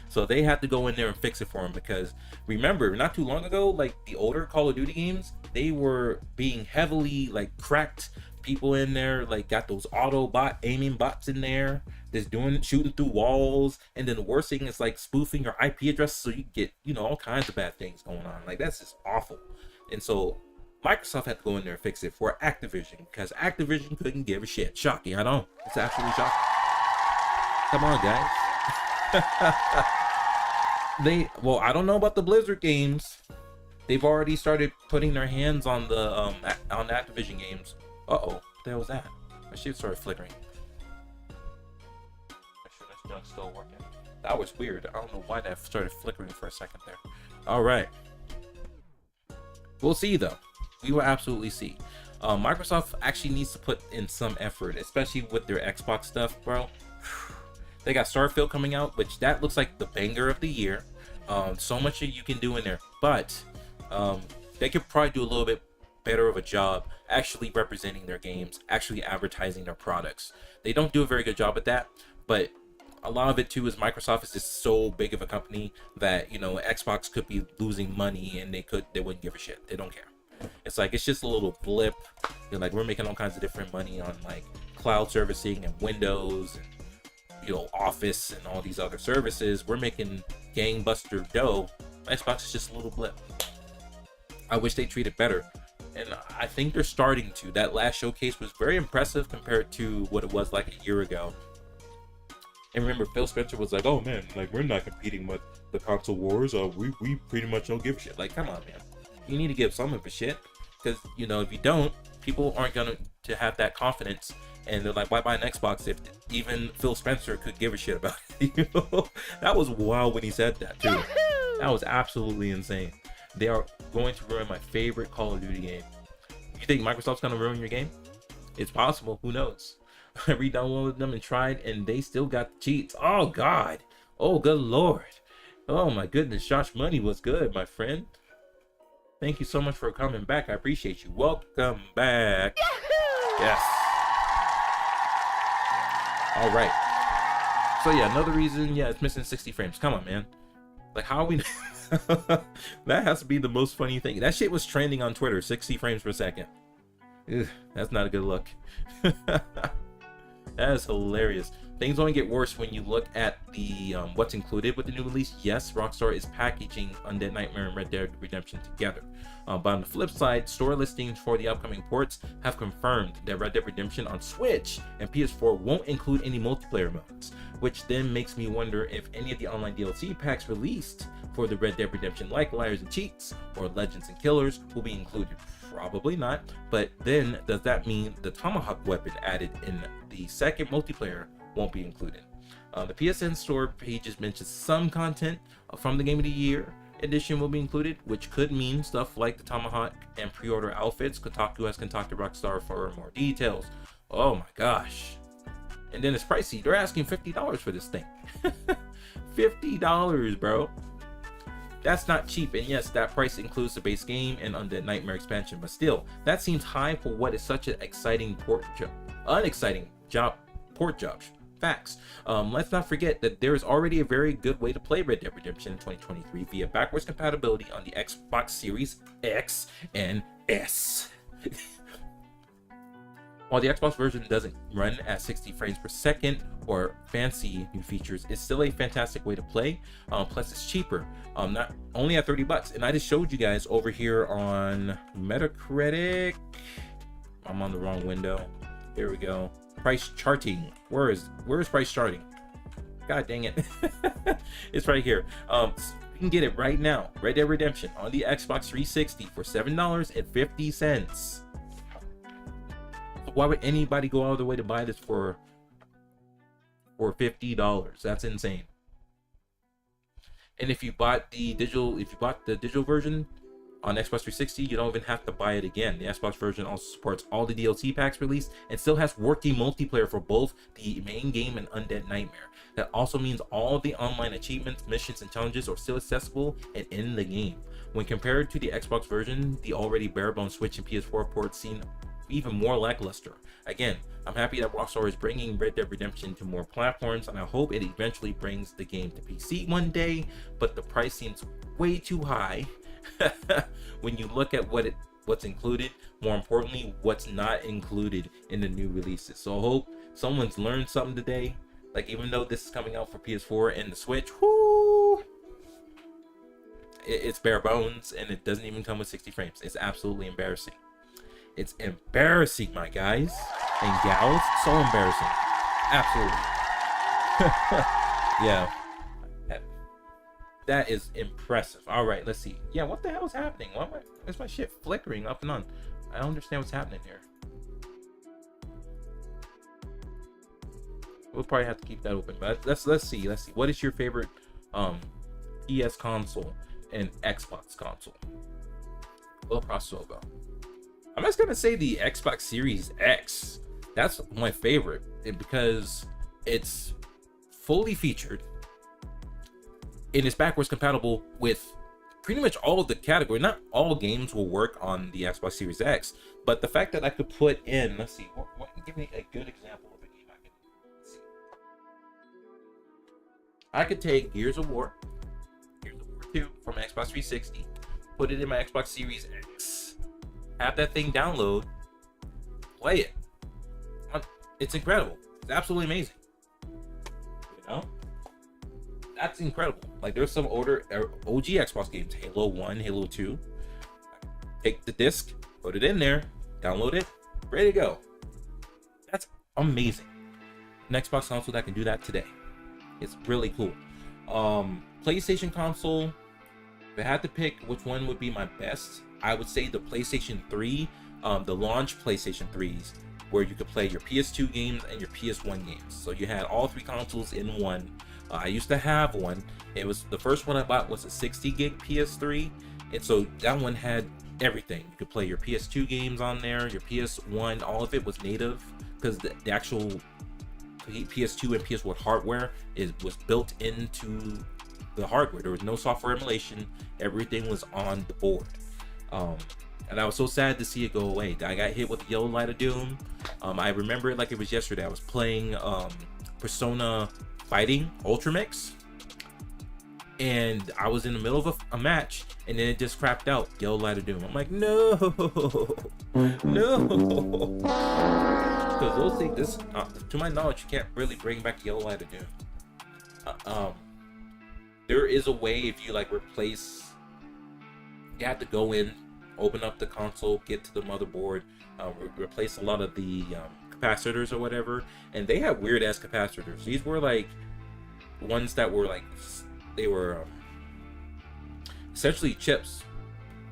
So they had to go in there and fix it for them, because remember, not too long ago, like the older Call of Duty games, they were being heavily like cracked. People in there like got those auto bot aiming bots in there, just shooting through walls, and then the worst thing is like spoofing your IP address, so you get, you know, all kinds of bad things going on. Like that's just awful. And so Microsoft had to go in there and fix it for Activision, because Activision couldn't give a shit. Shocking, I know. It's absolutely shocking. Come on, guys. Well, I don't know about the Blizzard games. They've already started putting their hands on the Activision games. Uh-oh, what the hell was that? My shit started flickering. Make sure this junk's still working. That was weird. I don't know why that started flickering for a second there. Alright. We'll see though. We will absolutely see. Microsoft actually needs to put in some effort, especially with their Xbox stuff, bro. They got Starfield coming out, which that looks like the banger of the year. So much that you can do in there, but they could probably do a little bit better of a job actually representing their games, actually advertising their products. They don't do a very good job at that, but a lot of it too is Microsoft is just so big of a company that, you know, Xbox could be losing money and they wouldn't give a shit. They don't care. It's like, it's just a little blip. You're like, we're making all kinds of different money on like cloud servicing and Windows and, you know, Office and all these other services. We're making gangbuster dough. Xbox is just a little blip. I wish they treated better, and I think they're starting to. That last showcase was very impressive compared to what it was like a year ago. And remember, Phil Spencer was like, oh man, like we're not competing with the console wars. We pretty much don't give a shit. Like, come on man, you need to give some of a shit, because, you know, if you don't, people aren't going to have that confidence, and they're like, why buy an Xbox if even Phil Spencer could give a shit about it? You know? That was wild when he said that too. That was absolutely insane. They are going to ruin my favorite Call of Duty game. You think Microsoft's going to ruin your game? It's possible. Who knows? I re-downloaded them and tried, and they still got the cheats. Oh god. Oh good lord. Oh my goodness. Josh Money was good, my friend. Thank you so much for coming back. I appreciate you. Welcome back. Yes. All right. So yeah, another reason, yeah, it's missing 60 frames. Come on, man. Like, how are we? That has to be the most funny thing. That shit was trending on Twitter, 60 frames per second. Ugh, that's not a good look. That is hilarious. Things only get worse when you look at the what's included with the new release. Yes, Rockstar is packaging Undead Nightmare and Red Dead Redemption together. But on the flip side, store listings for the upcoming ports have confirmed that Red Dead Redemption on Switch and PS4 won't include any multiplayer modes, which then makes me wonder if any of the online DLC packs released for the Red Dead Redemption, like Liars and Cheats or Legends and Killers, will be included. Probably not, but then does that mean the Tomahawk weapon added in the second multiplayer won't be included? The PSN store pages mention some content from the Game of the Year edition will be included, which could mean stuff like the Tomahawk and pre-order outfits. Kotaku has contacted Rockstar for more details. Oh my gosh. And then it's pricey. They're asking $50 for this thing. $50, bro. That's not cheap, and yes, that price includes the base game and Undead Nightmare expansion, but still, that seems high for what is such an exciting port job. Facts. Let's not forget that there is already a very good way to play Red Dead Redemption in 2023 via backwards compatibility on the Xbox Series X and S. While the Xbox version doesn't run at 60 frames per second or fancy new features, it's still a fantastic way to play. Plus it's cheaper, not only at $30. And I just showed you guys over here on Metacritic. I'm on the wrong window. Here we go. Price charting. Where is price charting? God dang it. It's right here. You can get it right now. Red Dead Redemption on the Xbox 360 for $7.50. Why would anybody go out of the way to buy this for $50? That's insane. And if you bought the digital version On Xbox 360, you don't even have to buy it again. The Xbox version also supports all the DLC packs released and still has working multiplayer for both the main game and Undead Nightmare. That also means all of the online achievements, missions, and challenges are still accessible and in the game. When compared to the Xbox version, the already bare-bones Switch and PS4 ports seem even more lackluster. Again, I'm happy that Rockstar is bringing Red Dead Redemption to more platforms, and I hope it eventually brings the game to PC one day, but the price seems way too high when you look at what's included, more importantly what's not included in the new releases. So I hope someone's learned something today. Like, even though this is coming out for PS4 and the Switch, it's bare bones, and it doesn't even come with 60 frames. It's absolutely embarrassing. It's embarrassing, my guys and gals. So embarrassing. Absolutely. Yeah. That is impressive. All right, let's see. Yeah, what the hell is happening? Why is my shit flickering up and on? I don't understand what's happening here. We'll probably have to keep that open. But let's see. What is your favorite PS console and Xbox console? We'll crossover. I'm just gonna say the Xbox Series X. That's my favorite because it's fully featured and it's backwards compatible with pretty much all of the category. Not all games will work on the Xbox Series X, but the fact that I could put in, let's see, give me a good example of a game I can see. I could take Gears of War 2 from Xbox 360, put it in my Xbox Series X, have that thing download, play it. It's incredible. It's absolutely amazing. You know? That's incredible. Like, there's some older OG Xbox games, Halo 1, Halo 2. Take the disc, put it in there, download it, ready to go. That's amazing. An Xbox console that can do that today. It's really cool. PlayStation console, if I had to pick which one would be my best, I would say the PlayStation 3, the launch PlayStation 3s, where you could play your PS2 games and your PS1 games. So you had all three consoles in one. I used to have one. It was the first one I bought was a 60 gig PS3, and so that one had everything. You could play your PS2 games on there, your PS1, all of it was native because the actual PS2 and PS1 hardware was built into the hardware. There was no software emulation. Everything was on the board. And I was so sad to see it go away. I got hit with the yellow light of doom. I remember it like it was yesterday. I was playing Persona Fighting Ultramix, and I was in the middle of a match, and then it just crapped out, yellow light of doom. I'm like, no, no, because those things, to my knowledge, you can't really bring back the yellow light of doom. There is a way if you like replace. You have to go in, open up the console, get to the motherboard, replace a lot of the capacitors or whatever, and they have weird ass capacitors. These were like ones that were like, they were essentially chips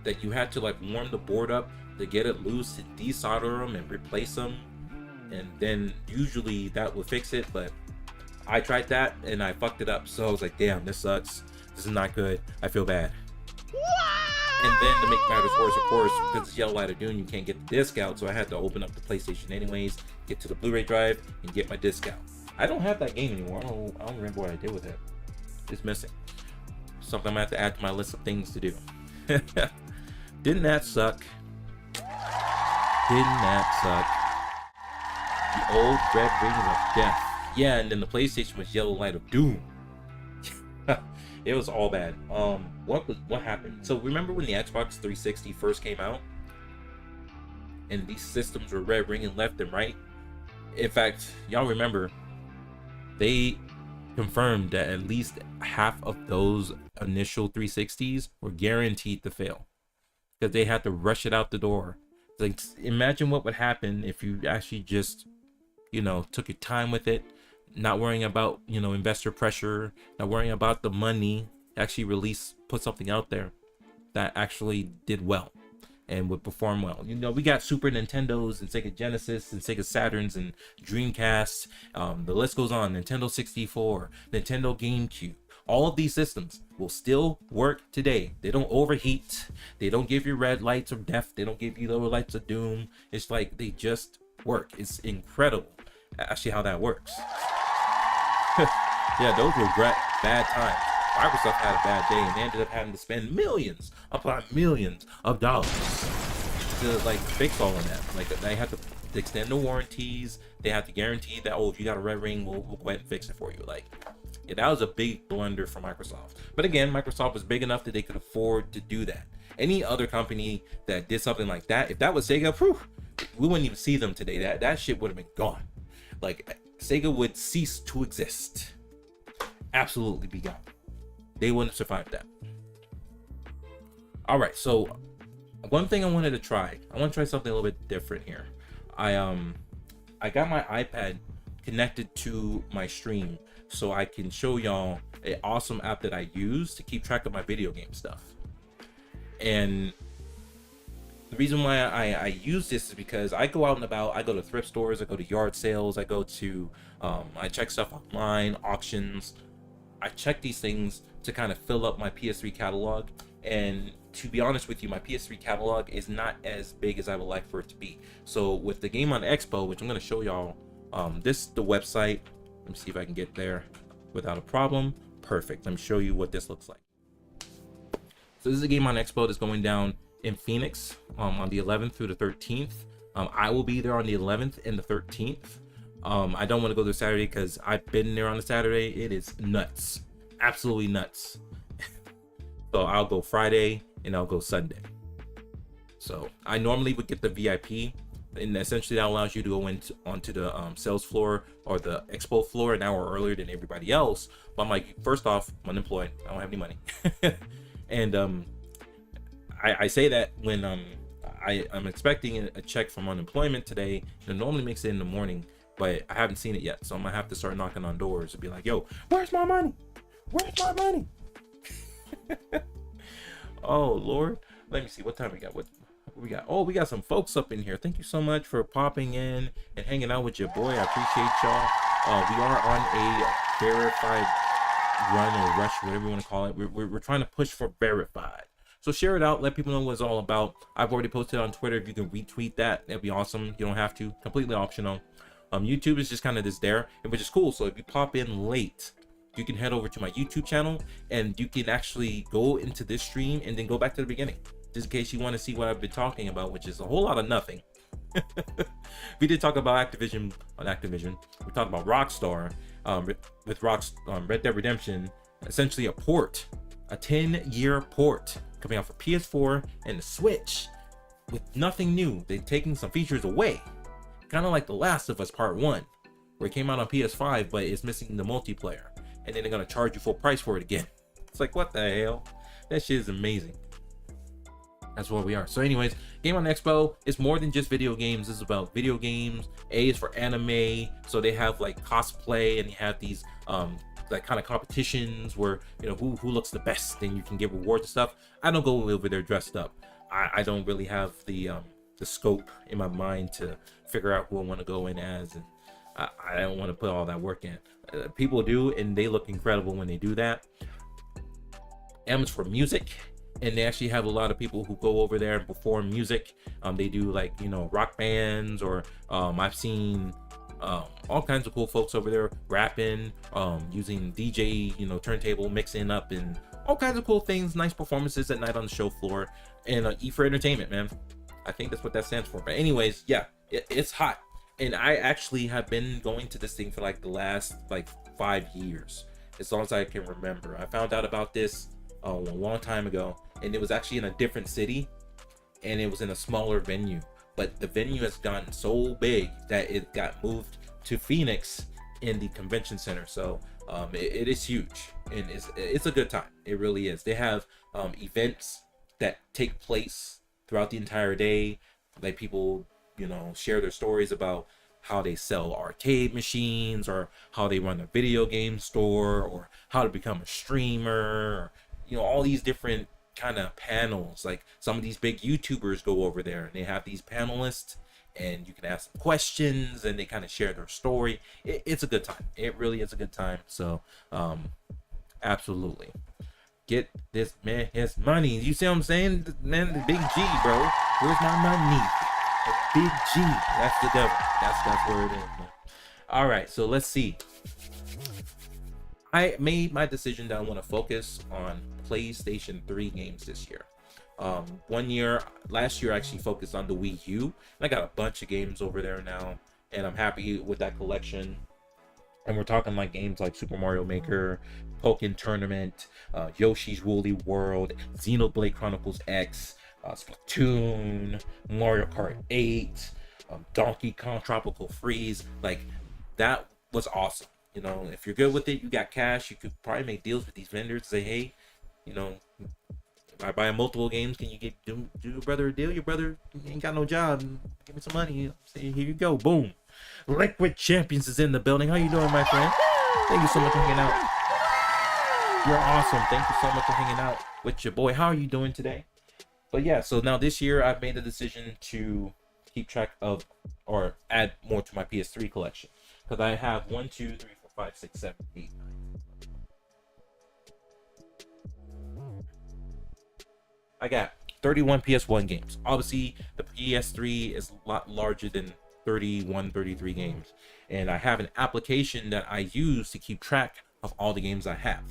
that you had to like warm the board up to get it loose, to desolder them and replace them, and then usually that would fix it. But I tried that and I fucked it up, so I was like, damn, this sucks, this is not good, I feel bad. And then to make matters worse, of course, because it's yellow light of doom, you can't get the disc out, so I had to open up the PlayStation anyways, get to the Blu-ray drive, and get my disc out. I don't have that game anymore. I don't remember what I did with it. It's missing. Something I'm gonna have to add to my list of things to do. Didn't that suck? Didn't that suck? The old red ring of death. Yeah, and then the PlayStation was yellow light of doom. It was all bad. What happened? So remember when the Xbox 360 first came out, and these systems were red ringing left and right? In fact, y'all remember, they confirmed that at least half of those initial 360s were guaranteed to fail because they had to rush it out the door. Like, imagine what would happen if you actually just, took your time with it, not worrying about, investor pressure, not worrying about the money, actually put something out there that actually did well and would perform well. We got Super Nintendos and Sega Genesis and Sega Saturns and Dreamcasts. The list goes on. Nintendo 64, Nintendo GameCube. All of these systems will still work today. They don't overheat. They don't give you red lights of death. They don't give you lower lights of doom. It's like they just work. It's incredible actually how that works. Yeah, those were bad times. Microsoft had a bad day and they ended up having to spend millions upon millions of dollars to like fix all of that. Like they had to extend the warranties. They had to guarantee that, oh, if you got a red ring, we'll go ahead and fix it for you. Like, yeah, that was a big blunder for Microsoft. But again, Microsoft was big enough that they could afford to do that. Any other company that did something like that, if that was Sega, whew, we wouldn't even see them today. That shit would have been gone. Like Sega would cease to exist. Absolutely be gone. They wouldn't have survived that. All right, so one thing I wanted to try. I want to try something a little bit different here. I got my iPad connected to my stream so I can show y'all an awesome app that I use to keep track of my video game stuff. And the reason why I use this is because I go out and about. I go to thrift stores, I go to yard sales, I go to I check stuff online, auctions. I check these things to kind of fill up my PS3 catalog. And to be honest with you, my PS3 catalog is not as big as I would like for it to be. So with the Game on Expo, which I'm going to show y'all, this is the website. Let me see if I can get there without a problem. Perfect. Let me show you what this looks like. So this is a Game on Expo that's going down in Phoenix on the 11th through the 13th. I will be there on the 11th and the 13th. I don't want to go there Saturday because I've been there on a Saturday. It is nuts. Absolutely nuts. So I'll go Friday and I'll go Sunday. So I normally would get the VIP, and essentially that allows you to go onto the sales floor or the expo floor an hour earlier than everybody else. But I'm like, first off, I'm unemployed. I don't have any money. And I say that when I'm expecting a check from unemployment today. It normally makes it in the morning, but I haven't seen it yet. So I'm gonna have to start knocking on doors and be like, yo, where's my money? Where's my money? Oh Lord, let me see what time we got. What we got? Oh, we got some folks up in here. Thank you so much for popping in and hanging out with your boy. I appreciate y'all. We are on a verified run or rush, whatever you want to call it. We're trying to push for verified. So share it out, let people know what it's all about. I've already posted on Twitter. If you can retweet that, that'd be awesome. You don't have to, completely optional. YouTube is just kind of just there, which is cool. So if you pop in late, you can head over to my YouTube channel and you can actually go into this stream and then go back to the beginning, just in case you want to see what I've been talking about, which is a whole lot of nothing. We did talk about Activision. We talked about Rockstar with Red Dead Redemption, essentially a port, a 10-year port coming out for PS4 and the Switch with nothing new. They're taking some features away, kind of like The Last of Us Part 1, where it came out on PS5 but it's missing the multiplayer. And then they're gonna charge you full price for it again. It's like, what the hell? That shit is amazing. That's where we are. So anyways, Game on Expo is more than just video games. It's about video games. A is for anime. So they have like cosplay, and you have these like kind of competitions where, you know, who looks the best, and you can get rewards and stuff. I don't go over there dressed up. I don't really have the scope in my mind to figure out who I want to go in as, and I don't want to put all that work in. People do, and they look incredible when they do that. M is for music, and they actually have a lot of people who go over there and perform music. They do, like, you know, rock bands, or I've seen all kinds of cool folks over there rapping, using DJ, you know, turntable mixing up, and all kinds of cool things. Nice performances at night on the show floor. And E for entertainment, man. I think that's what that stands for. But anyways, yeah, it's hot. And I actually have been going to this thing for like the last like 5 years, as long as I can remember. I found out about this a long time ago, and it was actually in a different city, and it was in a smaller venue. But the venue has gotten so big that it got moved to Phoenix in the convention center. So it is huge, and it's a good time. It really is. They have events that take place throughout the entire day. Like, people, you know, share their stories about how they sell arcade machines, or how they run a video game store, or how to become a streamer, or, you know, all these different kind of panels. Like, some of these big YouTubers go over there and they have these panelists, and you can ask them questions and they kind of share their story. It's a good time. It really is a good time. So Absolutely. Get this man his money. You see what I'm saying? Man, the big G, bro. Where's my money? The big G. That's the devil. That's where it is, man. All right, so let's see. I made my decision that I want to focus on PlayStation 3 games this year. Last year I actually focused on the Wii U, and I got a bunch of games over there now, and I'm happy with that collection. And we're talking like games like Super Mario Maker, Pokken Tournament, Yoshi's Woolly World, Xenoblade Chronicles X, Splatoon, Mario Kart 8, Donkey Kong Tropical Freeze. Like, that was awesome. You know, if you're good with it, you got cash, you could probably make deals with these vendors. Say, hey, you know, if I buy multiple games, can you do your brother a deal? Your brother ain't got no job. Give me some money. Say, here you go. Boom. Liquid Champions is in the building. How you doing, my friend? Thank you so much for hanging out. You're awesome. Thank you so much for hanging out with your boy. How are you doing today? But yeah, so now this year I've made the decision to keep track of or add more to my PS3 collection, because I have 1, 2, 3, 4, 5, 6, 7, 8, 9. I got 31 PS1 games. Obviously, the PS3 is a lot larger than 31, 33 games. And I have an application that I use to keep track of all the games I have.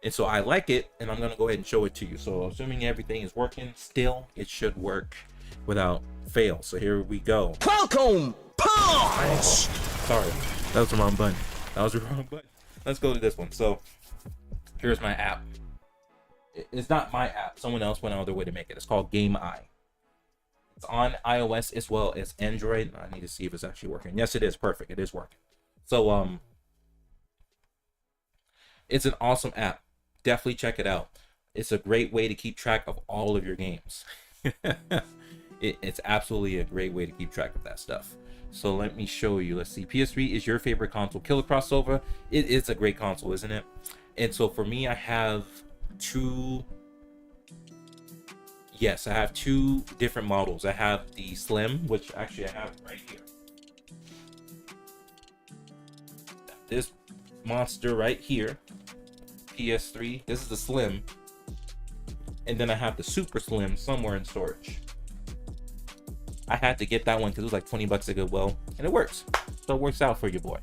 And so I like it, and I'm going to go ahead and show it to you. So assuming everything is working still, it should work without fail. So here we go. Welcome, punch! Sorry, that was the wrong button. Let's go to this one. So here's my app. It's not my app. Someone else went out of their way to make it. It's called Game Eye. It's on iOS as well as Android. I need to see if it's actually working. Yes, it is. Perfect. It is working. So it's an awesome app. Definitely check it out. It's a great way to keep track of all of your games. It's absolutely a great way to keep track of that stuff. So let me show you. Let's see. PS3 is your favorite console. Killer Crossover. It is a great console, isn't it? And so for me, I have two different models. I have the Slim, which actually I have right here. This monster right here, PS3. This is the Slim. And then I have the Super Slim somewhere in storage. I had to get that one because it was like 20 bucks at Goodwill, and it works. So it works out for your boy.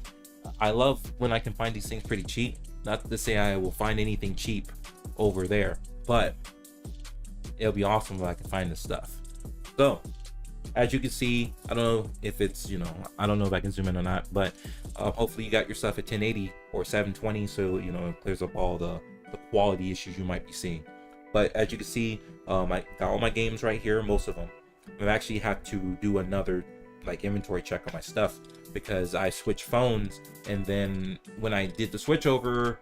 I love when I can find these things pretty cheap. Not to say I will find anything cheap over there, but it'll be awesome if I can find this stuff. So as you can see, I don't know if it's, I don't know if I can zoom in or not, but hopefully you got your stuff at 1080 or 720, so it clears up all the quality issues you might be seeing. But as you can see, I got all my games right here, most of them. I've actually had to do another inventory check on my stuff because I switched phones, and then when I did the switch over,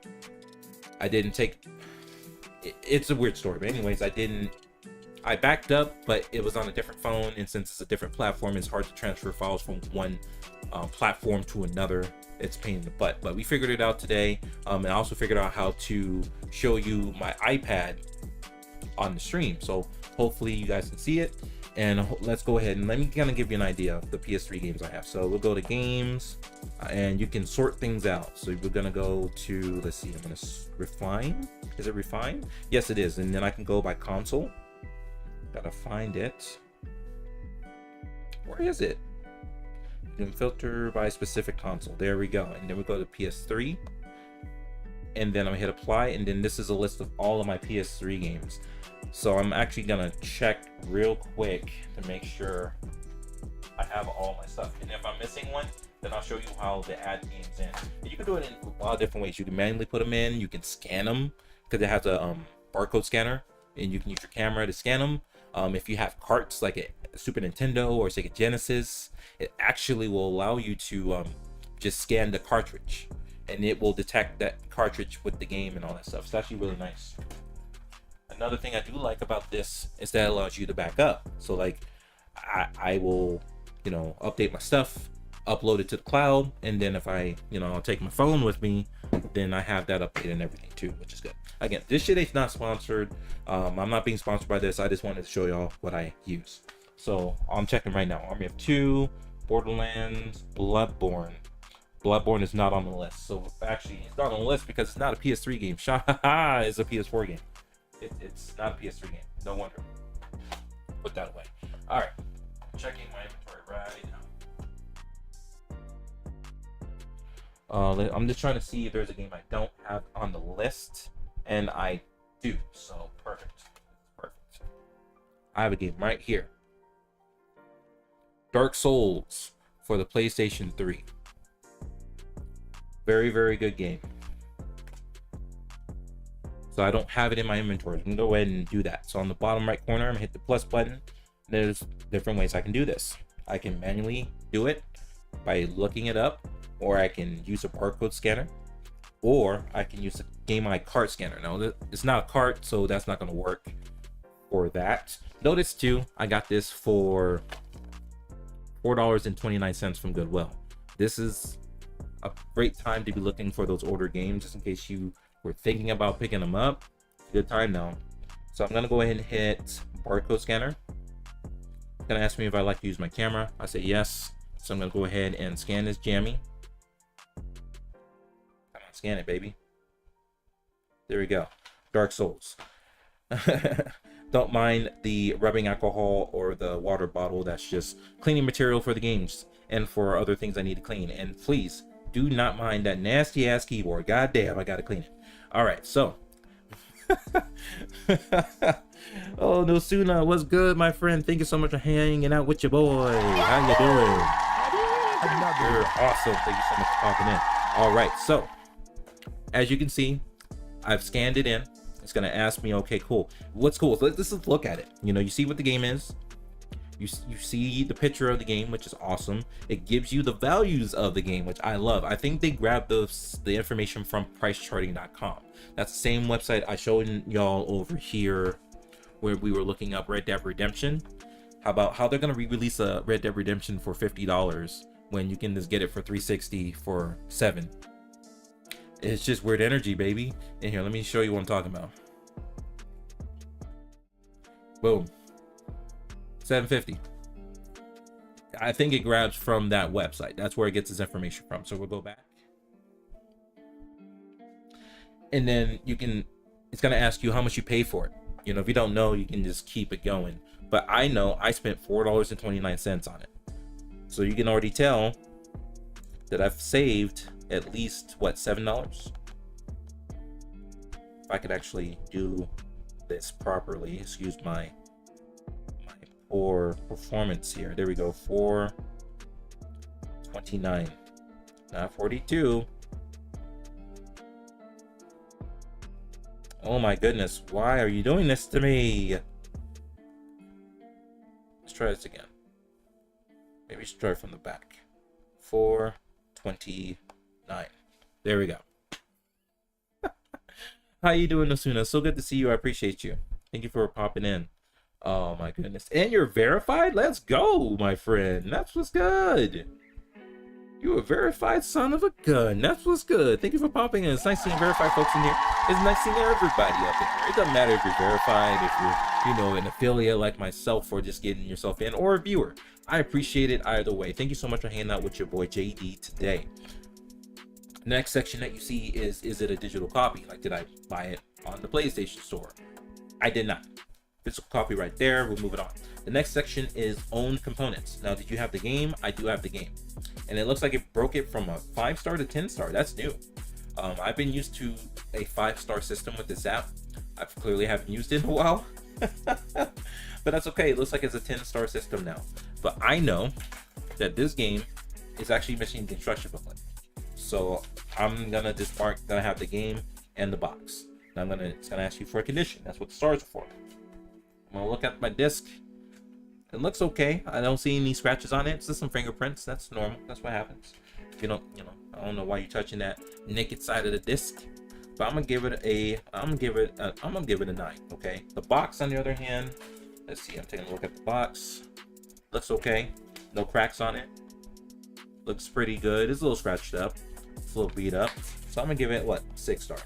I didn't take it's a weird story, but anyways, I backed up, but it was on a different phone, and since it's a different platform, it's hard to transfer files from one platform to another. It's a pain in the butt, but we figured it out today. And I also figured out how to show you my iPad on the stream, so hopefully you guys can see it. And let's go ahead and let me kind of give you an idea of the PS3 games I have. So we'll go to games, and you can sort things out. So we're gonna go to, let's see, I'm gonna refine. Is it refine? Yes, it is. And then I can go by console. Gotta find it. Where is it? You can filter by specific console. There we go. And then we go to PS3. And then I'm gonna hit apply. And then this is a list of all of my PS3 games. So I'm actually gonna check real quick to make sure I have all my stuff. And if I'm missing one, then I'll show you how to add games in. And you can do it in a lot of different ways. You can manually put them in. You can scan them because it has a barcode scanner, and you can use your camera to scan them. If you have carts like a Super Nintendo or Sega Genesis, it actually will allow you to just scan the cartridge, and it will detect that cartridge with the game and all that stuff. It's actually really nice. Another thing I do like about this is that it allows you to back up. So I will, update my stuff, upload it to the cloud, and then if I'll take my phone with me, then I have that updated and everything too, which is good. Again, this shit is not sponsored. I'm not being sponsored by this. I just wanted to show y'all what I use. So I'm checking right now. Army of Two, Borderlands, Bloodborne, Bloodborne is not on the list. So actually, it's not on the list because it's not a PS3 game. It's a PS4 game. It's not a PS3 game. No wonder. Put that away. All right. Checking my inventory right now. I'm just trying to see if there's a game I don't have on the list, and I do. So perfect. Perfect. I have a game right here. Dark Souls for the PlayStation 3. Very, very good game. So I don't have it in my inventory. I'm gonna go ahead and do that. So on the bottom right corner, I'm gonna hit the plus button. There's different ways I can do this. I can manually do it by looking it up, or I can use a barcode scanner, or I can use a Game Eye cart scanner. Now, it's not a cart, so that's not gonna work for that. Notice too, I got this for $4.29 from Goodwill. This is a great time to be looking for those older games, just in case you were thinking about picking them up. It's a good time now. So I'm gonna go ahead and hit barcode scanner. It's gonna ask me if I like to use my camera. I say yes. So I'm gonna go ahead and scan this jammy. Come on, scan it, baby. There we go. Dark Souls. Don't mind the rubbing alcohol or the water bottle. That's just cleaning material for the games and for other things I need to clean. And please do not mind that nasty ass keyboard. God damn, I gotta clean it. All right, so oh, Nosuna, what's good, my friend? Thank you so much for hanging out with your boy. How you doing? You're awesome. Thank you so much for popping in. All right, so as you can see, I've scanned it in. It's gonna ask me, okay, cool. What's cool? Let's just look at it. You know, you see what the game is. You see the picture of the game, which is awesome. It gives you the values of the game, which I love. I think they grabbed the information from pricecharting.com. That's the same website I showed y'all over here where we were looking up Red Dead Redemption. How they're gonna re-release a Red Dead Redemption for $50 when you can just get it for $360 for $7. It's just weird energy, baby. And here, let me show you what I'm talking about. Boom. $7.50. I think it grabs from that website. That's where it gets its information from. So we'll go back. And then it's gonna ask you how much you pay for it. You know, if you don't know, you can just keep it going. But I know I spent $4.29 on it. So you can already tell that I've saved at least, what, $7? If I could actually do this properly, excuse my poor performance here. There we go, $4.29, not 42. Oh my goodness, why are you doing this to me? Let's try this again. Maybe we should start from the back. $4.29. There we go. How you doing, Nosuna? So good to see you. I appreciate you. Thank you for popping in. Oh my goodness. And you're verified? Let's go, my friend. That's what's good. You a verified son of a gun. That's what's good. Thank you for popping in. It's nice seeing verified folks in here. It's nice seeing everybody up in here. It doesn't matter if you're verified, if you're, you know, an affiliate like myself, or just getting yourself in, or a viewer. I appreciate it either way. Thank you so much for hanging out with your boy JD today. Next section that you see is it a digital copy? Like, did I buy it on the PlayStation Store? I did not. Physical copy right there. We'll move it on. The next section is owned components. Now, did you have the game? I do have the game. And it looks like it broke it from a 5-star to 10-star. That's new. I've been used to a 5-star system with this app. I clearly haven't used it in a while. But that's okay. It looks like it's a 10-star system now. But I know that this game is actually missing the instruction booklet. So I'm gonna just mark that I have the game and the box. Now it's gonna ask you for a condition. That's what the stars are for. I'm gonna look at my disc. It looks okay. I don't see any scratches on it. It's just some fingerprints. That's normal. That's what happens. If you don't, I don't know why you're touching that naked side of the disc. But I'm gonna give it a 9. Okay. The box, on the other hand, let's see. I'm taking a look at the box. Looks okay. No cracks on it. Looks pretty good. It's a little scratched up. It's a little beat up. So I'm gonna give it, what, 6-star.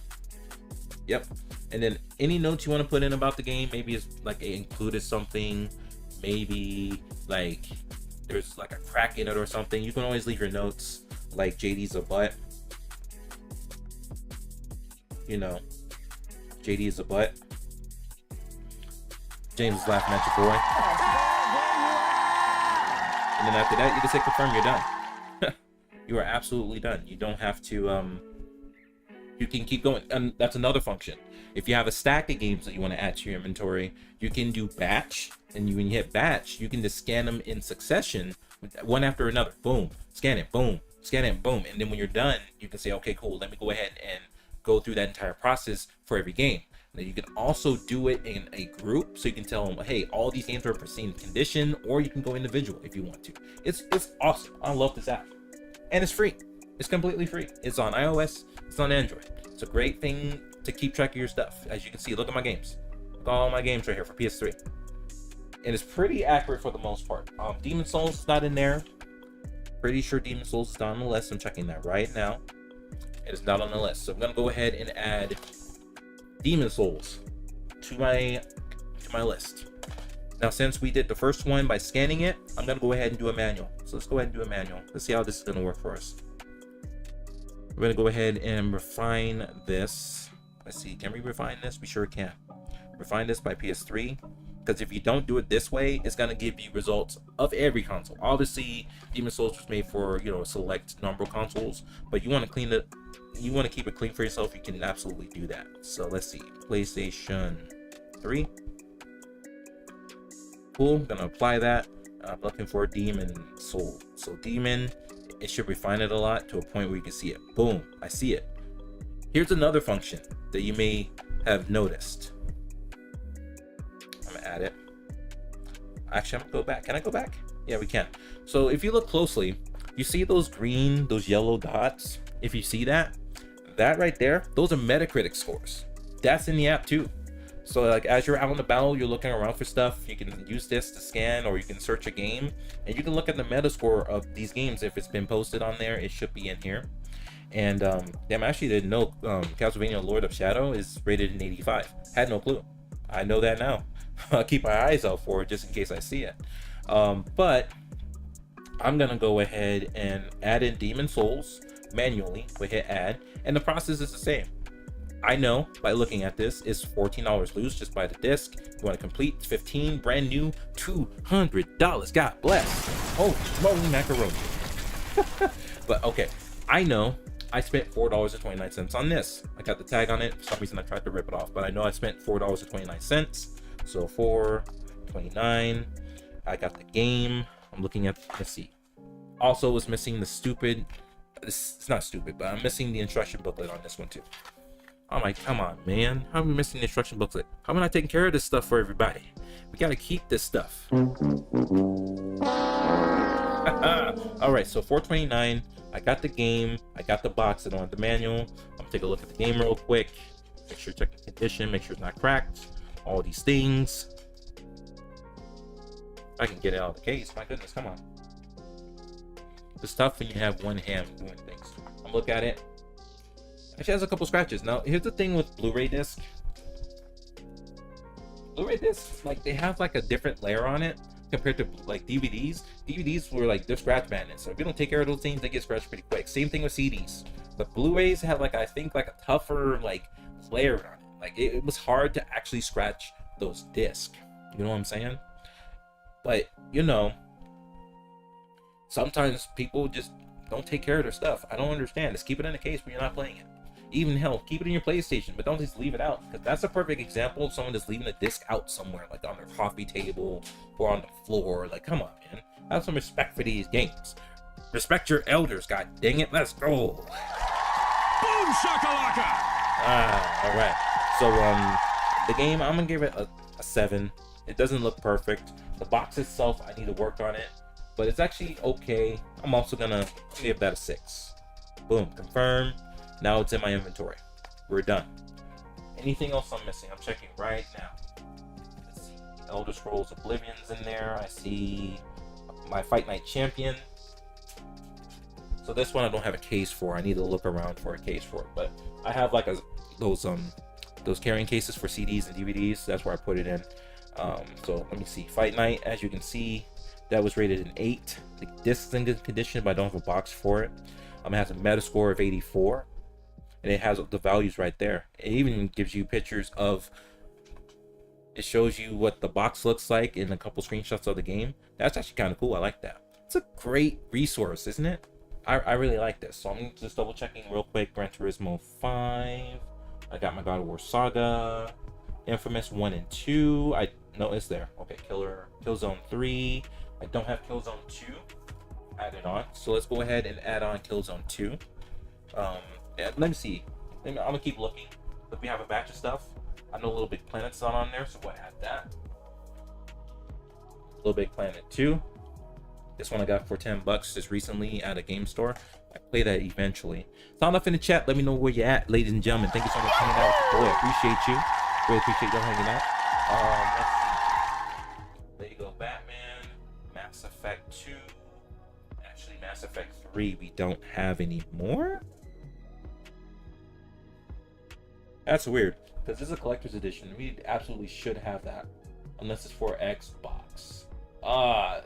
Yep. And then any notes you want to put in about the game, maybe it's like it included something, maybe like there's like a crack in it or something, you can always leave your notes. like JD's a butt. You know, JD is a butt. James is laughing at your boy. And then after that, you just hit confirm, you're done. You are absolutely done. You don't have to, you can keep going. And that's another function. If you have a stack of games that you want to add to your inventory, you can do batch. And when you hit batch, you can just scan them in succession, one after another. Boom, scan it, boom, scan it, boom. And then when you're done, you can say, okay, cool, let me go ahead and go through that entire process for every game. Then you can also do it in a group, so you can tell them, hey, all these games are pristine condition, or you can go individual if you want to. It's awesome. I love this app, and it's free. It's completely free. It's on iOS. It's on Android. It's a great thing to keep track of your stuff. As you can see, look at my games. Look at all my games right here for PS3, and it's pretty accurate for the most part. Demon Souls is not in there. Pretty sure Demon Souls is not on the list. I'm checking that right now. It is not on the list, so I'm gonna go ahead and add Demon Souls to my list. Now, since we did the first one by scanning it, I'm gonna go ahead and do a manual. So let's go ahead and do a manual. Let's see how this is gonna work for us. We're gonna go ahead and refine this. Let's see, can we refine this? We sure can. Refine this by PS3. Because if you don't do it this way, it's gonna give you results of every console. Obviously, Demon Souls was made for, you know, select number of consoles, but you want to clean it. You want to keep it clean for yourself. You can absolutely do that. So let's see, PlayStation 3. Cool. I'm gonna apply that. I'm looking for Demon Soul. So Demon, it should refine it a lot to a point where you can see it. Boom, I see it. Here's another function that you may have noticed. Add it. Actually, I'm gonna go back. Can I go back? Yeah, we can. So if you look closely, you see those green, those yellow dots. If you see that right there, those are Metacritic scores. That's in the app too. So like as you're out on the battle, you're looking around for stuff, you can use this to scan, or you can search a game and you can look at the Metascore of these games. If it's been posted on there, it should be in here. And damn, I actually didn't know Castlevania Lord of Shadow is rated an 85. Had no clue. I know that now. I'll keep my eyes out for it just in case I see it. But I'm gonna go ahead and add in Demon Souls manually. We hit add, and the process is the same. I know by looking at this, it's $14 loose. Just buy the disc. You want to complete, it's 15, brand new, $200. God bless. Oh, holy macaroni. But okay, I know I spent $4.29 on this. I got the tag on it. For some reason I tried to rip it off, but I know I spent $4.29. So $4.29. I got the game. I'm looking at, let's see. Also was missing the stupid, it's not stupid, but I'm missing the instruction booklet on this one too. I'm like, come on, man. How am I missing the instruction booklet? How am I not taking care of this stuff for everybody? We gotta keep this stuff. Alright, so $4.29. I got the game. I got the box. I don't have the manual. I'm gonna take a look at the game real quick. Make sure check the condition. Make sure it's not cracked. All these things. I can get it out of the case. My goodness, come on. It's tough when you have one hand doing things. I'm look at it. Actually has a couple scratches. Now, here's the thing with Blu-ray disc. Blu-ray discs, like, they have like a different layer on it compared to like DVDs. DVDs were like, they're scratch bandits. So if you don't take care of those things, they get scratched pretty quick. Same thing with CDs. But Blu-rays have like, I think like a tougher like layer on it. Like it was hard to actually scratch those discs. You know what I'm saying? But you know, sometimes people just don't take care of their stuff. I don't understand. Just keep it in the case when you're not playing it. Even hell, keep it in your PlayStation, but don't just leave it out, because that's a perfect example of someone just leaving the disc out somewhere, like on their coffee table or on the floor. Like, come on, man. Have some respect for these games. Respect your elders, god dang it. Let's go. Boom shakalaka! All right. So the game, I'm gonna give it a 7. It doesn't look perfect. The box itself, I need to work on it, but it's actually okay. I'm also gonna give that a 6. Boom, confirm. Now it's in my inventory. We're done. Anything else I'm missing? I'm checking right now. Let's see. Elder Scrolls Oblivion's in there. I see my Fight Night Champion. So this one I don't have a case for. I need to look around for a case for it. But I have like those carrying cases for CDs and DVDs. That's where I put it in. So let me see. Fight Night, as you can see, that was rated an 8. The disc's in good condition, but I don't have a box for it. It has a Metascore of 84, and it has the values right there. It even gives you pictures of. It shows you what the box looks like in a couple screenshots of the game. That's actually kind of cool. I like that. It's a great resource, isn't it? I really like this. So I'm just double checking real quick. Gran Turismo 5. I got my God of War Saga. Infamous 1 and 2. No, it's there. Okay, Killzone 3. I don't have Killzone 2 added on. So let's go ahead and add on Killzone 2. Yeah, let me see. I'm gonna keep looking. But we have a batch of stuff. I know Little Big Planet's not on there, so we'll add that. Little Big Planet 2. This one I got for $10 just recently at a game store. I play that eventually. Sound off in the chat. Let me know where you're at, ladies and gentlemen. Thank you so much for hanging out with the boy. I appreciate you. Really appreciate y'all hanging out. Let's see. There you go, Batman. Mass Effect 2. Actually, Mass Effect 3 we don't have anymore. That's weird, because this is a collector's edition. We absolutely should have that, unless it's for Xbox.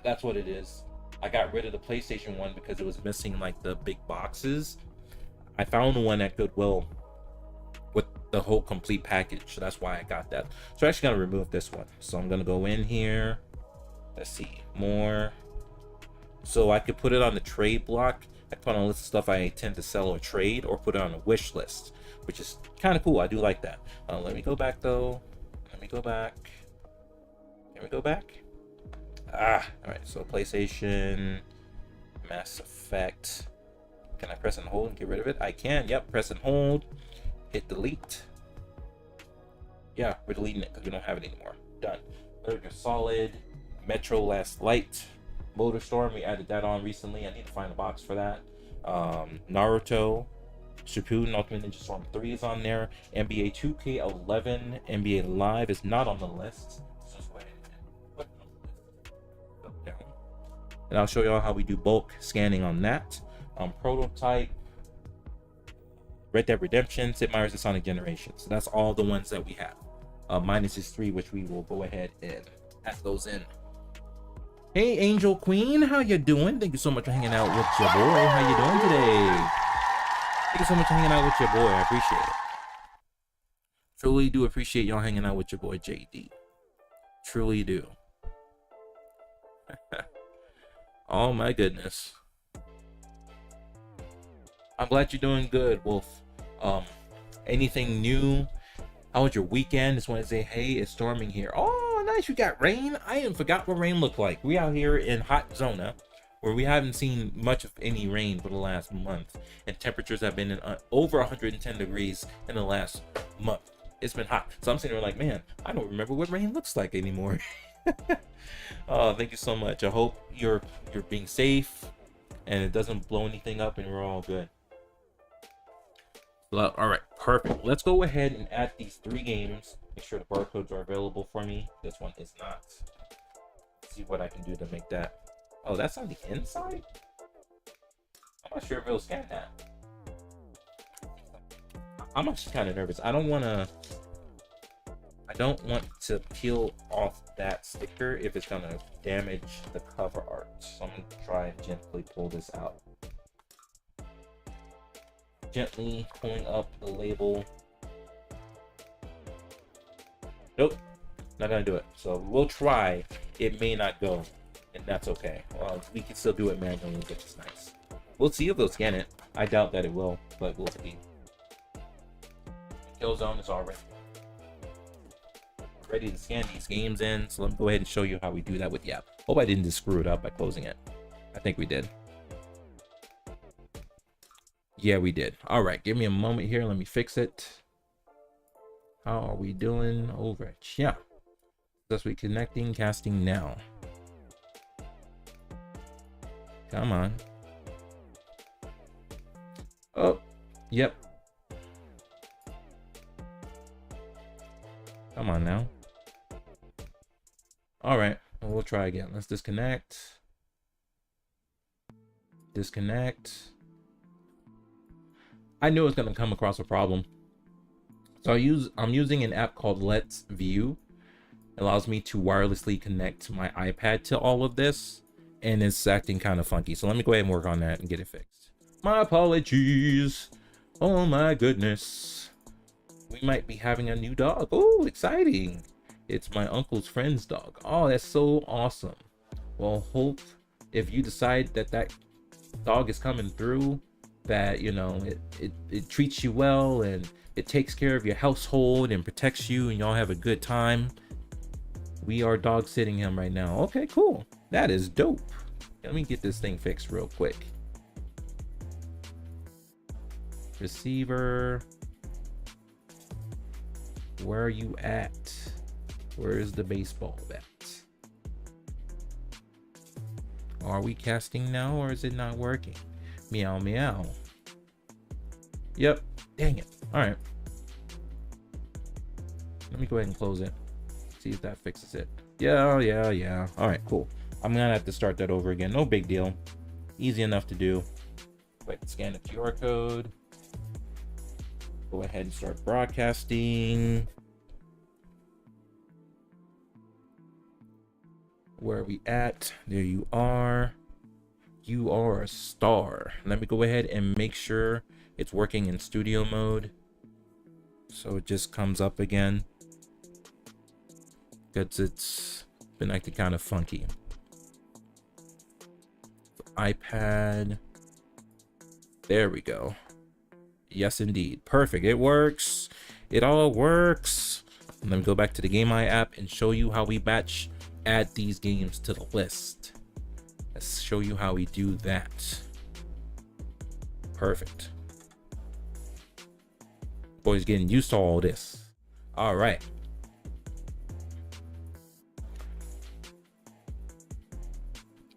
That's what it is. I got rid of the PlayStation one because it was missing like the big boxes. I found one at Goodwill with the whole complete package, so that's why I got that. So I'm actually gonna remove this one. So I'm gonna go in here. Let's see, more. So I could put it on the trade block. I put on a list of stuff I tend to sell or trade, or put it on a wish list, which is kind of cool. I do like that. Let me go back though. Let me go back. Can we go back? All right. So PlayStation, Mass Effect. Can I press and hold and get rid of it? I can. Yep. Press and hold. Hit delete. Yeah, we're deleting it because we don't have it anymore. Done. Metal Gear Solid, Metro Last Light, Motor Storm. We added that on recently. I need to find a box for that. Naruto, Shippuden, Ultimate Ninja Storm 3 is on there. NBA 2K11, NBA Live is not on the list. So just go ahead and put it on the list. Go down. And I'll show y'all how we do bulk scanning on that. Prototype, Red Dead Redemption, Sid Meier's The Sonic Generations. So that's all the ones that we have. Minus is 3, which we will go ahead and pack those in. Hey, Angel Queen, how you doing? Thank you so much for hanging out with your boy. How you doing today? Thank you so much for hanging out with your boy. I appreciate it. Truly do appreciate y'all hanging out with your boy JD. Truly do. Oh my goodness. I'm glad you're doing good, Wolf. Anything new? How was your weekend? Just want to say, hey, it's storming here. Oh, nice. You got rain? I even forgot what rain looked like. We out here in hot zona, where we haven't seen much of any rain for the last month, and temperatures have been in, over 110 degrees in the last month. It's been hot. So I'm sitting there like, man, I don't remember what rain looks like anymore. Oh, thank you so much. I hope you're being safe and it doesn't blow anything up and we're all good. All right, perfect. Let's go ahead and add these 3 games. Make sure the barcodes are available for me. This one is not. Let's see what I can do to make that. Oh, that's on the inside? I'm not sure if it'll scan that. I'm actually kind of nervous. I don't want to peel off that sticker if it's gonna damage the cover art. So I'm gonna try and gently pull this out. Gently pulling up the label. Nope, not gonna do it. So we'll try. It may not go, and that's okay. We can still do it manually and get this nice. We'll see if they'll scan it. I doubt that it will, but we'll see. Killzone is already ready to scan these games in, so let me go ahead and show you how we do that with the app. Hope I didn't just screw it up by closing it. I think we did. Yeah, we did. All right, give me a moment here. Let me fix it. How are we doing over? Yeah. Thus we connecting, casting now. Come on. Oh, yep. Come on now. All right, we'll try again. Let's disconnect. Disconnect. I knew it was going to come across a problem. So I'm using an app called Let's View. It allows me to wirelessly connect my iPad to all of this, and it's acting kind of funky. So let me go ahead and work on that and get it fixed. My apologies. Oh my goodness. We might be having a new dog. Oh, exciting. It's my uncle's friend's dog. Oh, that's so awesome. Well, hope if you decide that that dog is coming through, that, you know, it treats you well and it takes care of your household and protects you and y'all have a good time. We are dog sitting him right now. Okay, cool. That is dope. Let me get this thing fixed real quick. Receiver. Where are you at? Where is the baseball bat? Are we casting now or is it not working? Meow meow. Yep. Dang it. All right. Let me go ahead and close it. See if that fixes it. Yeah. All right, cool. I'm gonna have to start that over again. No big deal. Easy enough to do. Go ahead and scan the QR code. Go ahead and start broadcasting. Where are we at? There you are. You are a star. Let me go ahead and make sure it's working in studio mode. So it just comes up again. Because it's been acting kind of funky. iPad. There we go. Yes, indeed. Perfect. It works. It all works. Let me go back to the Game Eye app and show you how we add these games to the list. Let's show you how we do that. Perfect. Boy's getting used to all this. All right.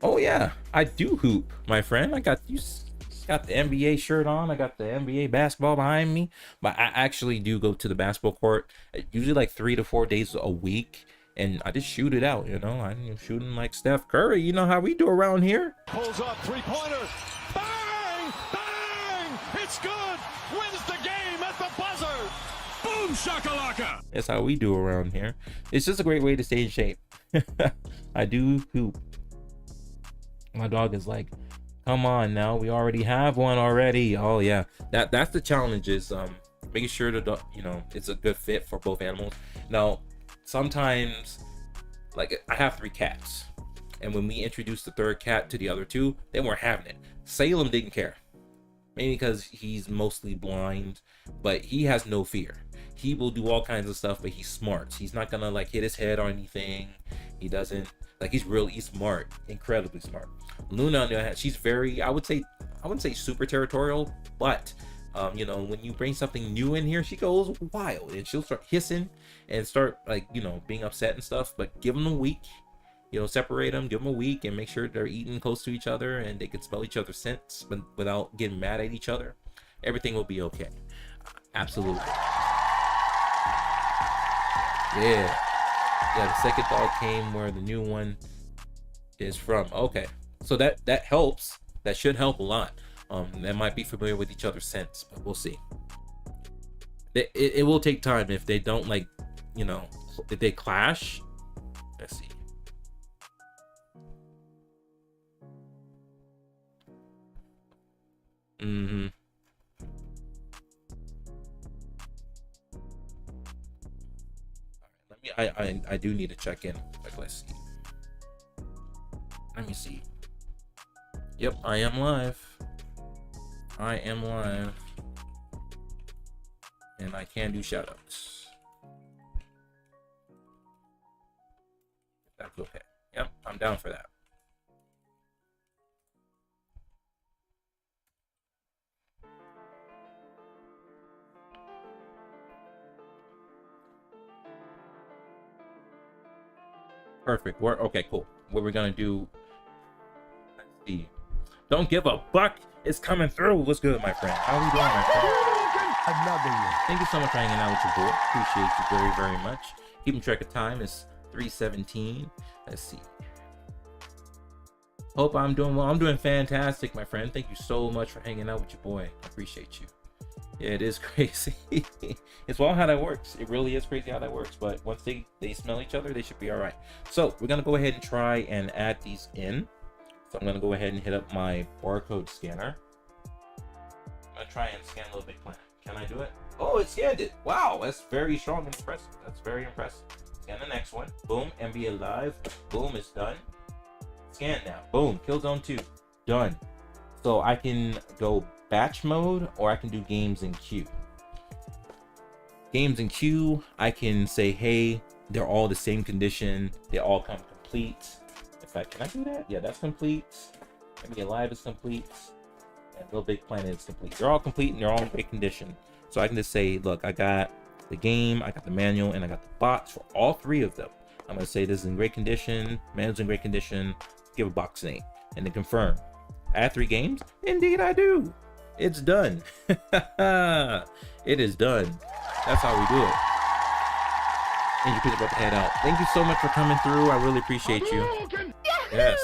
Oh yeah, I do hoop, my friend. I got you. Got the NBA shirt on. I got the NBA basketball behind me. But I actually do go to the basketball court usually like 3 to 4 days a week. And I just shoot it out, you know. I'm shooting like Steph Curry. You know how we do around here. Pulls up, three-pointer. Bang! Bang! It's good! Wins the game at the buzzer! Boom shakalaka! That's how we do around here. It's just a great way to stay in shape. I do hoop. My dog is like, come on now, we already have one already. Oh yeah, that's the challenge, is making sure that, you know, it's a good fit for both animals. Now sometimes, like, I have 3 cats, and when we introduced the 3rd cat to the other 2, they weren't having it. Salem didn't care, maybe because he's mostly blind, but he has no fear. He will do all kinds of stuff, but he's smart. He's not gonna like hit his head or anything. He doesn't, like, he's smart, incredibly smart. Luna, on the other hand, she's very, I wouldn't say super territorial, but you know, when you bring something new in here, she goes wild and she'll start hissing and start, like, you know, being upset and stuff. But give them a week, you know, separate them, give them a week, and make sure they're eating close to each other and they can smell each other's scents, but without getting mad at each other. Everything will be okay. Absolutely. Yeah, the second dog came where the new one is from. Okay, so that helps. That should help a lot. They might be familiar with each other's scents, but we'll see. It will take time if they don't, like, you know, if they clash. Let's see. I do need to check in. Like, let's see. Let me see. Yep, I am live. And I can do shoutouts. That's okay. Yep, I'm down for that. Perfect. Okay, cool. What we're gonna do, let's see. Don't give a buck. It's coming through. What's good, my friend? How are we doing, my friend? Another one. Thank you so much for hanging out with your boy. Appreciate you very, very much. Keeping track of time. It's 3:17. Let's see. Hope I'm doing well. I'm doing fantastic, my friend. Thank you so much for hanging out with your boy. I appreciate you. Yeah, it is crazy. It's wild how that works. It really is crazy how that works. But once they smell each other, they should be all right. So we're gonna go ahead and try and add these in. So I'm gonna go ahead and hit up my barcode scanner. gonna try and scan Little Big Planet. Can I do it? Oh, it scanned it. Wow, that's very strong and impressive. That's very impressive. Scan the next one. Boom, NBA Live. Boom, it's done. Scan now. Boom, Killzone 2. Done. So I can go batch mode, or I can do games in queue. Games in queue, I can say, hey, they're all the same condition. They all come complete. In fact, can I do that? Yeah, that's complete. NBA Live is complete. And Little Big Planet is complete. They're all complete and they're all in great condition. So I can just say, look, I got the game, I got the manual, and I got the box for all three of them. I'm gonna say this is in great condition, manual's in great condition, give a box name, and then confirm. I have 3 games? Indeed I do. It's done. It is done. That's how we do it. And your kids about to head out. Thank you so much for coming through. I really appreciate you. Yes.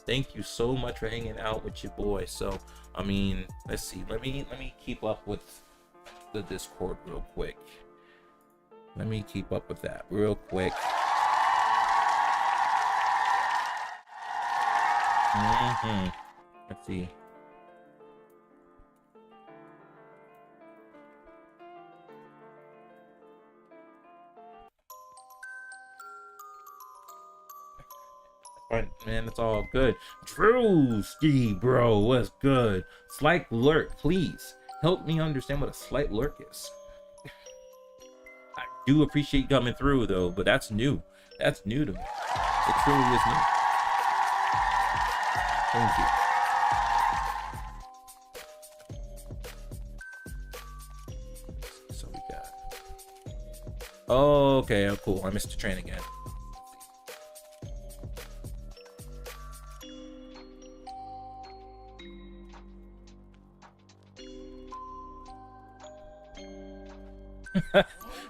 Thank you so much for hanging out with your boy. So, I mean, let's see. Let me keep up with the Discord real quick. Let me keep up with that real quick. Let's see. Man, it's all good. Drewski, bro, what's good? Slight lurk, please help me understand what a slight lurk is. I do appreciate you coming through though, but that's new. That's new to me. It truly is new. Thank you. So we got. Oh, okay, oh, cool. I missed the train again.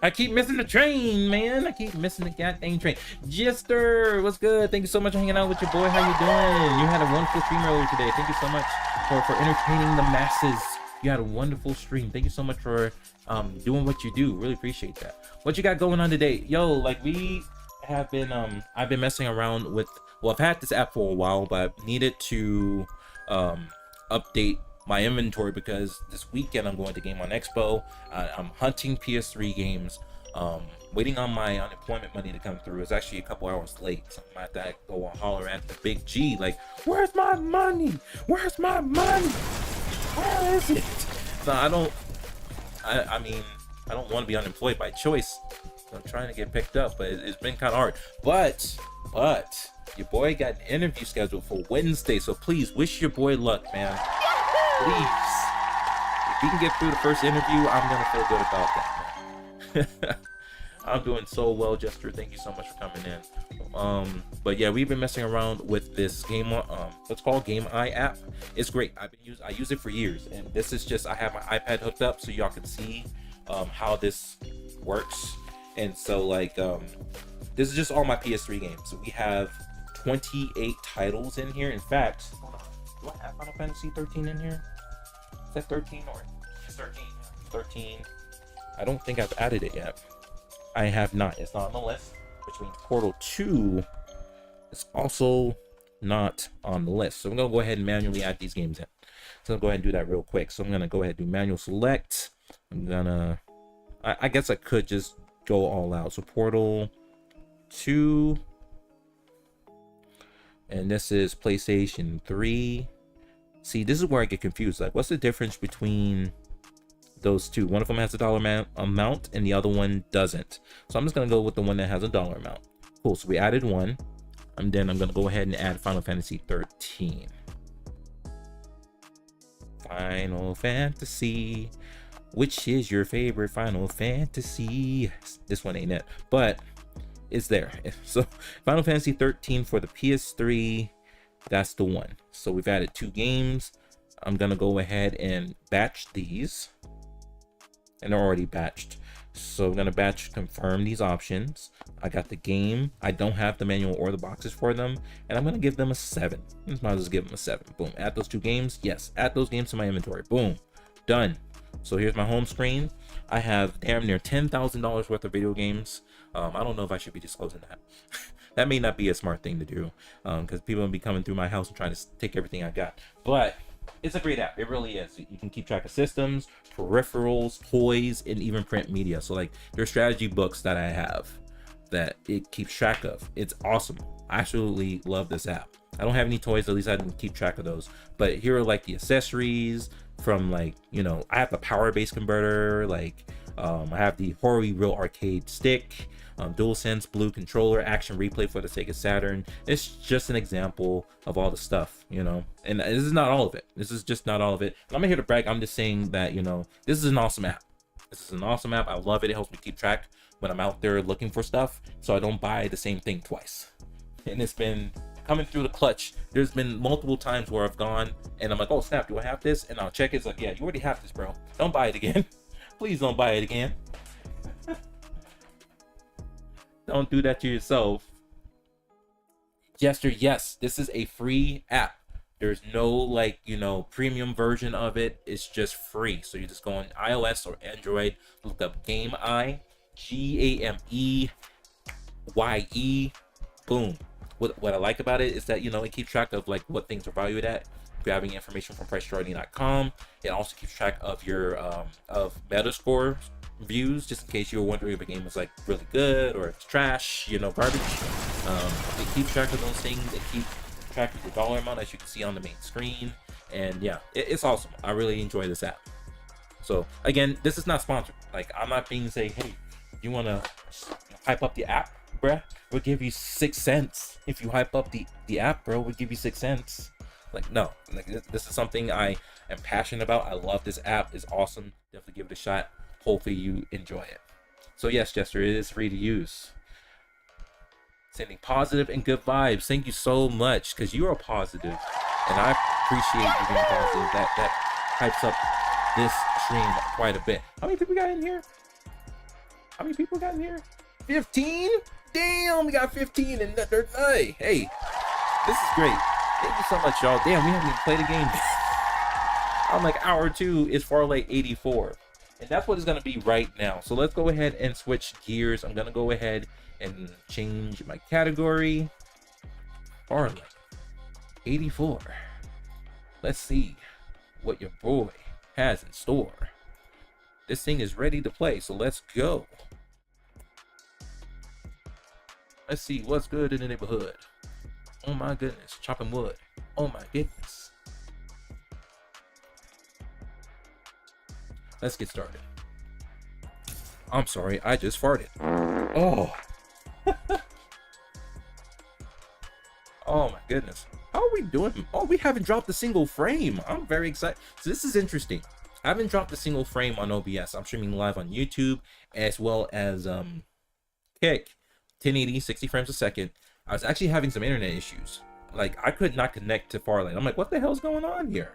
I keep missing the train, man. I keep missing the goddamn train. Jester, what's good? Thank you so much for hanging out with your boy. How you doing? You had a wonderful stream earlier today. Thank you so much for entertaining the masses. You had a wonderful stream. Thank you so much for doing what you do. Really appreciate that. What you got going on today? Yo, like we have been I've been messing around with, well, I've had this app for a while, but I needed to update my inventory because this weekend I'm going to Game On Expo. I'm hunting PS3 games, waiting on my unemployment money to come through. It's actually a couple hours late, so I have to go and holler at the big G like, where's my money? Where's my money? Where is it? So I mean I don't want to be unemployed by choice, so I'm trying to get picked up, but it's been kind of hard. But your boy got an interview scheduled for Wednesday, so please wish your boy luck, man. Please, if you can get through the first interview, I'm gonna feel good about that, man. I'm doing so well, Jester. Thank you so much for coming in. But yeah, we've been messing around with this game, what's called Game Eye app. It's great. I use it for years, and this is just, I have my iPad hooked up so y'all can see how this works. And so like this is just all my PS3 games. So we have 28 titles in here. In fact, do I have Final Fantasy 13 in here? Is that 13 or it's 13? 13. I don't think I've added it yet. I have not. It's not on the list, which means Portal 2 is also not on the list. So I'm gonna go ahead and manually add these games in. So I'll go ahead and do that real quick. So I'm gonna go ahead and do manual select. I'm gonna, I guess I could just go all out. So Portal 2, and this is PlayStation 3. See, this is where I get confused. Like, what's the difference between those two? One of them has a dollar amount and the other one doesn't. So I'm just gonna go with the one that has a dollar amount. Cool. So we added one, and then I'm gonna go ahead and add Final Fantasy 13. Final Fantasy. Which is your favorite Final Fantasy? This one ain't it, but it's there. So Final Fantasy 13 for the PS3. That's the one. So we've added 2 games. I'm gonna go ahead and batch these, and they're already batched. So I'm gonna batch confirm these options. I got the game. I don't have the manual or the boxes for them, and I'm gonna give them a 7. Might as well just give them a 7. Boom. Add those 2 games. Yes, add those games to my inventory. Boom. Done. So here's my home screen. I have damn near $10,000 worth of video games. I don't know if I should be disclosing that. That may not be a smart thing to do, because people will be coming through my house and trying to take everything I got. But It's a great app. It really is. You can keep track of systems, peripherals, toys, and even print media. So like there's strategy books that I have that it keeps track of. It's awesome. I absolutely love this app. I don't have any toys, at least I didn't keep track of those. But here are like the accessories from like, you know, I have the power base converter, like I have the Hoary Real Arcade stick, DualSense Blue controller, action replay for the Sega Saturn. It's just an example of all the stuff, you know, and this is not all of it. This is just not all of it. I'm not here to brag. I'm just saying that, you know, this is an awesome app. This is an awesome app. I love it. It helps me keep track when I'm out there looking for stuff, so I don't buy the same thing twice. And it's been coming through the clutch. There's been multiple times where I've gone and I'm like, oh snap, do I have this? And I'll check it. It's like, yeah, you already have this, bro. Don't buy it again. Please don't buy it again. Don't do that to yourself. Jester, yes, this is a free app. There's no like, you know, premium version of it. It's just free. So you just go on iOS or Android, look up GameEye, GAMEYE, boom. What I like about it is that, you know, it keeps track of like what things are valued at, grabbing information from PriceCharting.com. It also keeps track of your of Metascore views, just in case you were wondering if a game is like really good or it's trash, you know, garbage. They keep track of those things. They keep track of your dollar amount, as you can see on the main screen. And yeah, it's awesome. I really enjoy this app. So again, this is not sponsored. Like, I'm not being say, hey, you want to hype up the app, bruh? We'll give you 6 cents. If you hype up the app, bro, we'll give you 6 cents. Like, no, like this is something I am passionate about. I love this app. It's awesome. Definitely give it a shot. Hopefully you enjoy it. So yes, Jester, it is free to use. Sending positive and good vibes. Thank you so much, because you are positive, and I appreciate you being positive. That hypes up this stream quite a bit. How many people got in here? How many people got in here? 15? Damn, we got 15 in the third night. Hey, this is great. Thank you so much, y'all. Damn, we haven't even played a game. I'm like, hour 2 is FARLIGHT 84. And that's what it's going to be right now. So let's go ahead and switch gears. I'm going to go ahead and change my category. FARLIGHT 84. Let's see what your boy has in store. This thing is ready to play, so let's go. Let's see what's good in the neighborhood. Oh my goodness, chopping wood. Oh my goodness. Let's get started. I'm sorry, I just farted. Oh. Oh my goodness. How are we doing? Oh, we haven't dropped a single frame. I'm very excited. So this is interesting. I haven't dropped a single frame on OBS. I'm streaming live on YouTube as well as Kick, 1080, 60 frames a second. I was actually having some internet issues. Like, I could not connect to FARLIGHT. I'm like, what the hell's going on here?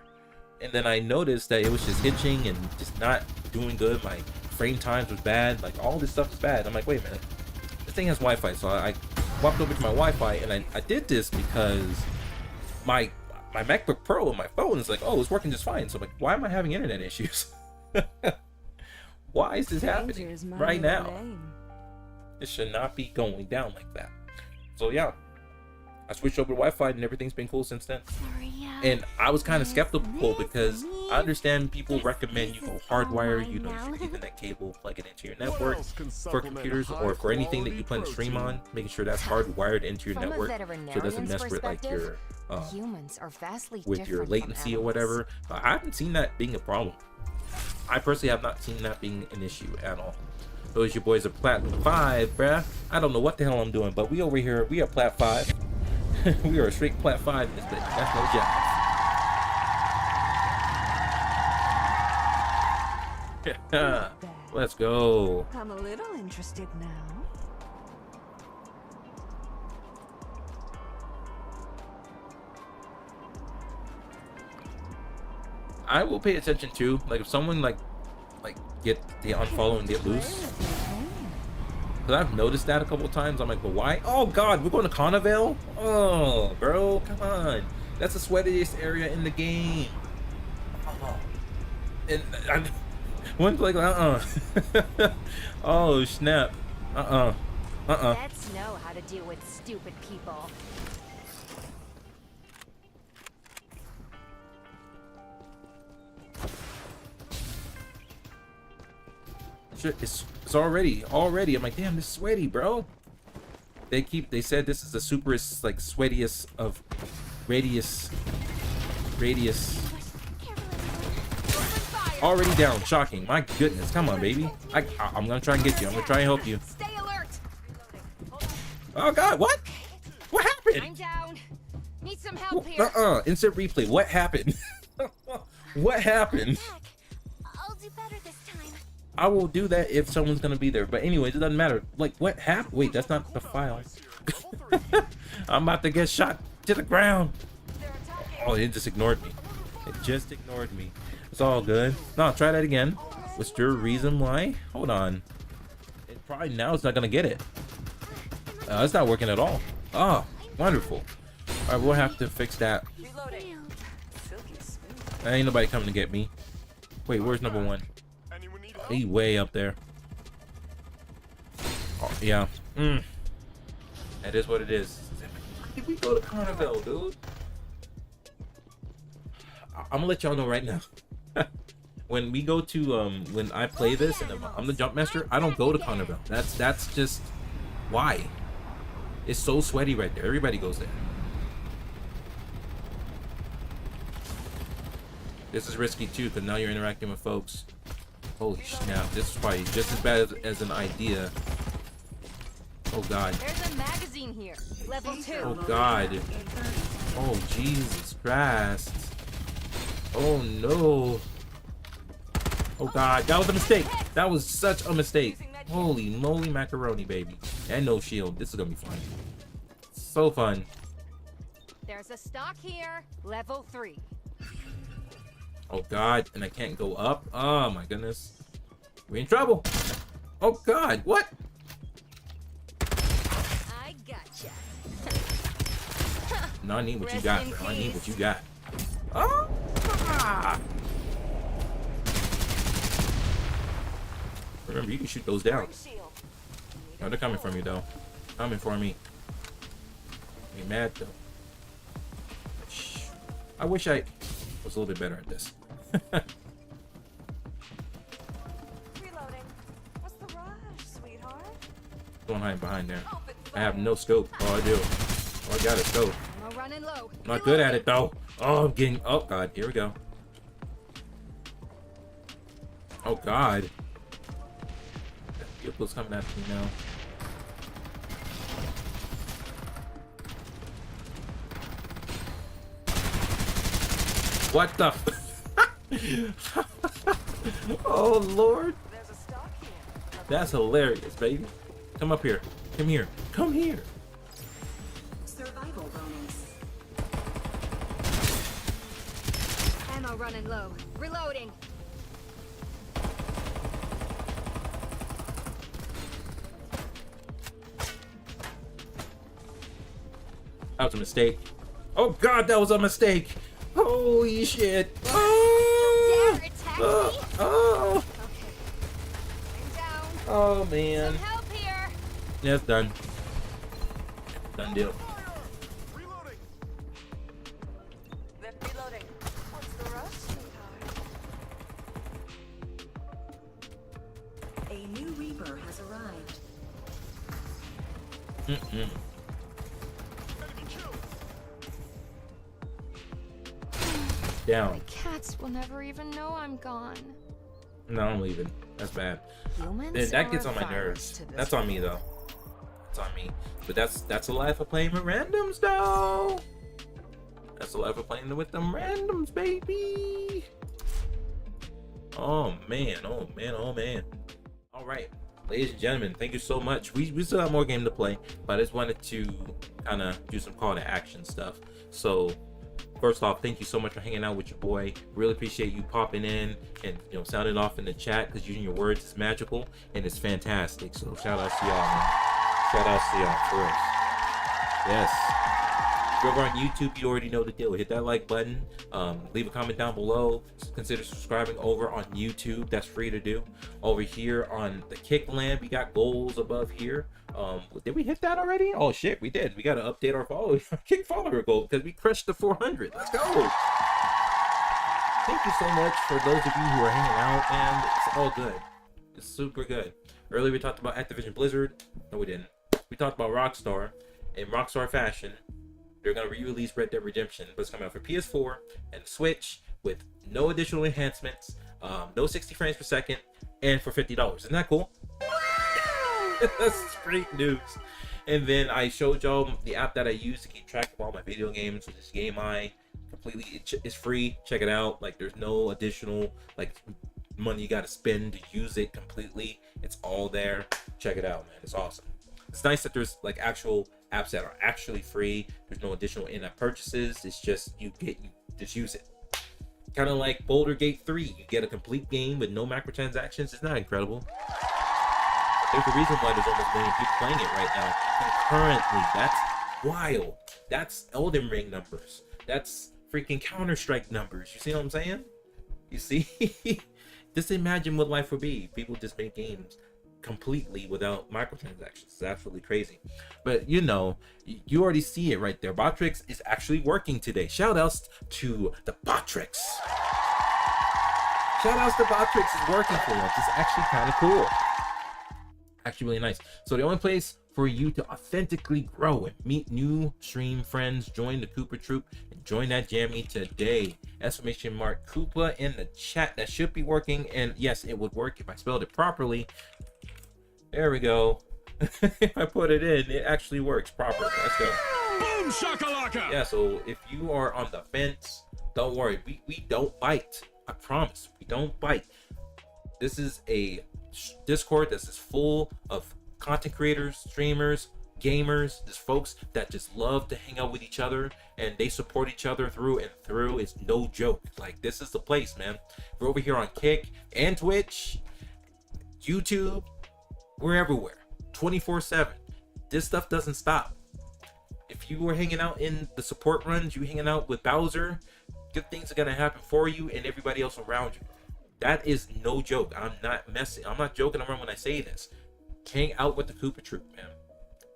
And then I noticed that it was just hitching and just not doing good. My frame times was bad. Like, all this stuff is bad. I'm like, wait a minute. This thing has Wi-Fi. So I walked over to my Wi-Fi, and I did this because my MacBook Pro and my phone is like, oh, it's working just fine. So I'm like, why am I having internet issues? Why is this happening right now? It should not be going down like that. So yeah, I switched over to Wi-Fi and everything's been cool since then. And I was kind of skeptical because I understand people recommend you go hardwire, you know, use your Ethernet cable, plug it into your network for computers or for anything that you plan to stream on, making sure that's hardwired into your network so it doesn't mess with like your with your latency or whatever. But I haven't seen that being a problem. I personally have not seen that being an issue at all. Those your boys are Platinum 5, bruh. I don't know what the hell I'm doing, but we over here, we are Plat 5. We are a straight Plat 5 in this bitch. That's no job. Let's go. I'm a little interested now. I will pay attention too. Like if someone like get the unfollow and get loose. Cause I've noticed that a couple times. I'm like, but why? Oh God, we're going to Carnival? Oh, bro, come on. That's the sweatiest area in the game. And one's like, oh snap. Vets know how to deal with stupid people. Shit, it's already. I'm like, damn, this is sweaty, bro. They said this is the superest, like, sweatiest of radius. Already down. Shocking. My goodness. Come on, baby. I'm gonna try and get you. I'm gonna try and help you. Stay alert. Oh God, what? What happened? I'm down. Need some help here. Instant replay. What happened? What happened? I'll do better this time. I will do that if someone's gonna be there. But anyways, it doesn't matter. Like, what happened? Wait, that's not the file. I'm about to get shot to the ground. Oh, it just ignored me. It just ignored me. It's all good. No, try that again. What's your reason why? Hold on. It probably now it's not gonna get it. It's not working at all. Oh, wonderful. All right, we'll have to fix that. Ain't nobody coming to get me. Wait, where's number one? He way up there. Oh, yeah. That is what it is. Did we go to Carnival, dude? I'm gonna let y'all know right now. When we go to when I play this and I'm the jump master, I don't go to Carnival. That's just why. It's so sweaty right there. Everybody goes there. This is risky too, because now you're interacting with folks. Holy snap! This is probably just as bad as an idea. Oh God. There's a magazine here. Level 2. Oh God. Oh Jesus Christ. Oh no. Oh God, that was a mistake. That was such a mistake. Holy moly macaroni, baby. And no shield. This is gonna be fun. So fun. There's a stock here. Level 3. Oh God, and I can't go up. Oh my goodness. We're in trouble. Oh God, what? I gotcha. No, I need what you got, bro. I need what you got. Oh! Ah. Remember, you can shoot those down. No, they're coming from you, though. Coming for me. Ain't mad, though. I wish I was a little bit better at this. Reloading. What's the rush, sweetheart? Don't hide behind there. I have no scope. Oh, I do. Oh, I got a scope. I'm running low. I'm not good at it, though. Oh, I'm getting... Oh, God. Here we go. Oh, God. That vehicle's coming after me now. What the... Oh, Lord. There's a stock here. That's hilarious, baby. Come up here. Come here. Come here. Survival bonus. Ammo running low. Reloading. That was a mistake. Oh God, that was a mistake. Holy shit. Oh, Dare attack oh, me? oh, Okay. I'm down. oh man. Some help here. Yeah, it's done. Done deal. Reloading. They're reloading. What's the rush, sweetheart? A new Reaper has arrived. Mm-mm. Enemy killed. Down. My cats will never even know I'm gone. No, I'm leaving. That's bad. Humans That gets are on my a nerves. virus to this That's on me though. That's on me. But that's the life of playing with randoms though. That's the life of playing with them randoms, baby. Oh man, oh man, oh man. All right, ladies and gentlemen, thank you so much. We still have more game to play, but I just wanted to kind of do some call to action stuff. So first off, thank you so much for hanging out with your boy. Really appreciate you popping in and sounding off in the chat, because using your words is magical and it's fantastic. So shout out to y'all, man. Shout out to y'all for us. Yes. If you're over on YouTube, you already know the deal. Hit that like button. Leave a comment down below. Consider subscribing over on YouTube. That's free to do. Over here on the Kickland, we got goals above here. Did we hit that already? Oh shit, we did. We got to update our kick follower goal, because we crushed the 400. Let's go. Thank you so much for those of you who are hanging out, and it's all good. It's super good. Earlier we talked about Activision Blizzard. No, we didn't. We talked about Rockstar. In Rockstar fashion, they're gonna re-release Red Dead Redemption, but it's coming out for PS4 and Switch with no additional enhancements, no 60 frames per second, and for $50. Isn't that cool? That's great news. And then I showed y'all the app that I use to keep track of all my video games, which is GameEye. Completely, it's free. Check it out. Like, there's no additional like money you got to spend to use it completely. It's all there. Check it out, man. It's awesome. It's nice that there's like actual apps that are actually free. There's no additional in-app purchases. It's just you just use it. Kind of like Boulder Gate 3. You get a complete game with no microtransactions. It's not incredible. There's a reason why there's almost a million people playing it right now concurrently. That's wild. That's Elden Ring numbers. That's freaking Counter-Strike numbers. You see what I'm saying? You see? Just imagine what life would be if people just make games completely without microtransactions. It's absolutely crazy. But you know, you already see it right there. Botrix is actually working today. Shout outs to the Botrix. Shout outs to Botrix is working for us. It's actually kind of cool. Actually really nice. So the only place for you to authentically grow and meet new stream friends, join the Koopa Troop and join that jammy today. Exclamation mark Koopa in the chat. That should be working, and yes, it would work if I spelled it properly. There we go. If I put it in, it actually works properly. Let's go. Boom shakalaka! Yeah, so if you are on the fence, don't worry. We don't bite. I promise. We don't bite. This is a Discord that's just full of content creators, streamers, gamers, just folks that just love to hang out with each other, and they support each other through and through. It's no joke. Like, this is the place, man. We're over here on Kick and Twitch, YouTube. We're everywhere, 24/7. This stuff doesn't stop. If you were hanging out in the support runs, you hanging out with Bowser, good things are gonna happen for you and everybody else around you. That is no joke. I'm not messing. I'm not joking around when I say this. Hang out with the Koopa Troop, man.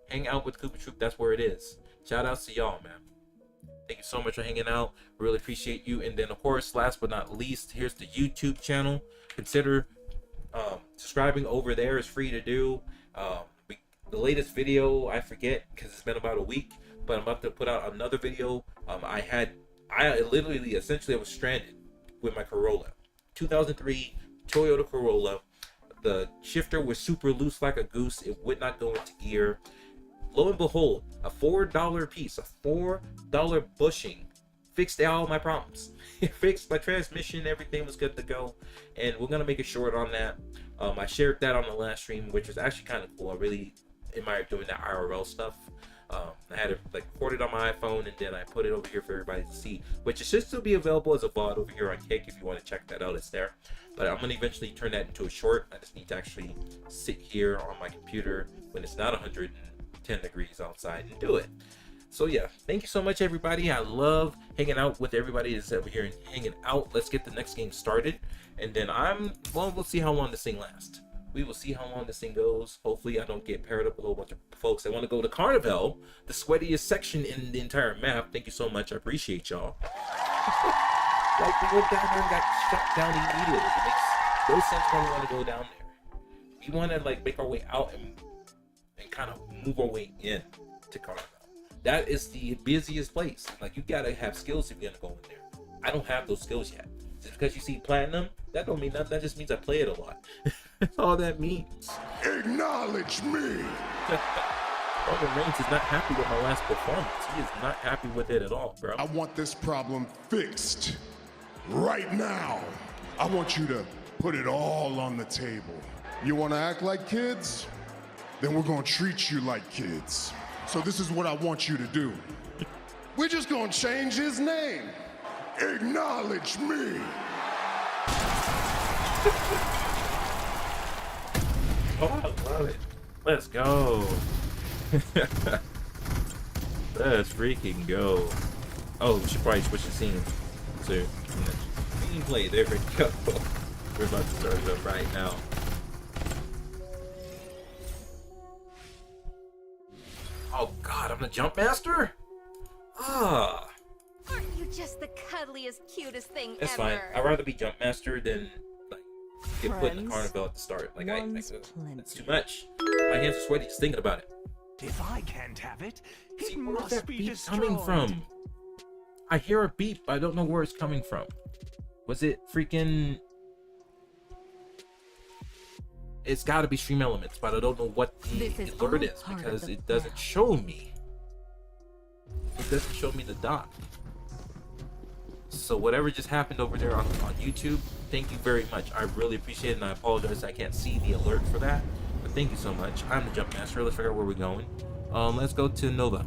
Hang out with Koopa Troop. That's where it is. Shout outs to y'all, man. Thank you so much for hanging out. Really appreciate you. And then, of course, last but not least, here's the YouTube channel. Consider subscribing over there. Is free to do. The latest video, I forget because it's been about a week, but I'm about to put out another video. I literally, essentially, I was stranded with my Corolla. 2003 Toyota Corolla. The shifter was super loose like a goose. It would not go into gear. Lo and behold, a $4 piece, a $4 bushing fixed all my problems. It fixed my transmission. Everything was good to go. And we're gonna make a short on that. I shared that on the last stream, which was actually kind of cool. I really admire doing that IRL stuff. I had it like recorded on my iPhone, and then I put it over here for everybody to see, which it should still be available as a VOD over here on Kick. If you want to check that out, it's there. But I'm gonna eventually turn that into a short. I just need to actually sit here on my computer when it's not 110 degrees outside and do it. So yeah, thank you so much, everybody. I love hanging out with everybody that's over here and hanging out. Let's get the next game started, and then we'll see how long this thing lasts. We will see how long this thing goes. Hopefully I don't get paired up with a whole bunch of folks that want to go to Carnival, the sweatiest section in the entire map. Thank you so much. I appreciate y'all. Like, we went down there and got shut down immediately. It makes no sense why we want to go down there. We want to like make our way out and kind of move our way in to Carnival. That is the busiest place. Like, you gotta have skills if you're gonna go in there. I don't have those skills yet. Just because you see platinum, that don't mean nothing. That just means I play it a lot. That's all that means. Acknowledge me. Roman Reigns is not happy with my last performance. He is not happy with it at all, bro. I want this problem fixed right now. I want you to put it all on the table. You want to act like kids? Then we're going to treat you like kids. So this is what I want you to do. We're just going to change his name. Acknowledge me. Oh, I love it. Let's go. Let's freaking go. Oh, we should probably switch the scene. So, gameplay, there we go. We're about to start it up right now. Oh god, I'm the jump master? Ah. Aren't you just the cuddliest, cutest thing That's ever? fine. I'd rather be jump master than like get put in the Friends, carnival at the start. Like one's that's too plenty. much. My hands are sweaty just thinking about it. If I can't have it, it See, where's must that be beep destroyed. coming from? I hear a beep, but I don't know where it's coming from. Was it freaking? It's got to be Stream Elements, but I don't know what the This is alert all is part of because the it doesn't plan. show me. It doesn't show me the dot. So whatever just happened over there on YouTube, thank you very much. I really appreciate it, and I apologize I can't see the alert for that. But thank you so much. I'm the Jump Master. Let's figure out where we're going. Let's go to Nova.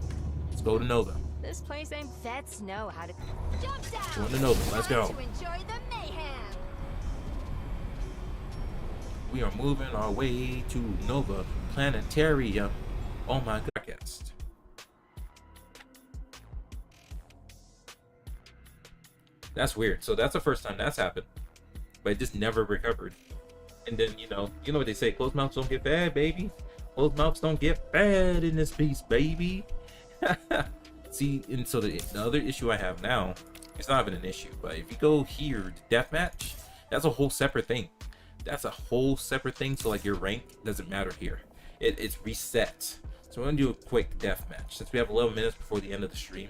Let's go to Nova. This place ain't. Vets know how to jump down. Going to Nova. Let's go. To enjoy the mayhem. We are moving our way to Nova Planetarium. Oh my god. That's weird. So that's the first time that's happened. But it just never recovered. And then, you know what they say, closed mouths don't get fed, baby. Closed mouths don't get fed in this piece, baby. See, and so the other issue I have now, it's not even an issue, but if you go here to deathmatch, that's a whole separate thing. That's a whole separate thing. So like your rank doesn't matter here. It's reset. So we're gonna do a quick deathmatch since we have 11 minutes before the end of the stream.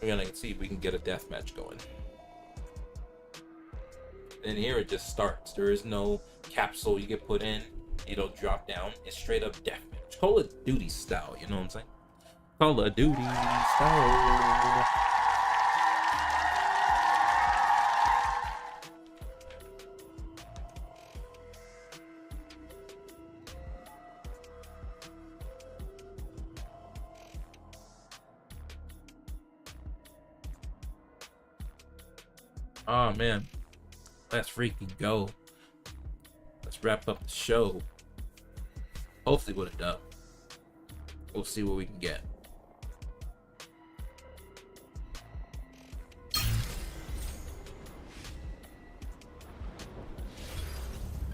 We're gonna see if we can get a deathmatch going. And here it just starts. There is no capsule you get put in. You don't drop down. It's straight up deathmatch. Call of Duty style, you know what I'm saying? Call of Duty style. Oh man, let's freaking go. Let's wrap up the show. Hopefully with a dub. We'll see what we can get.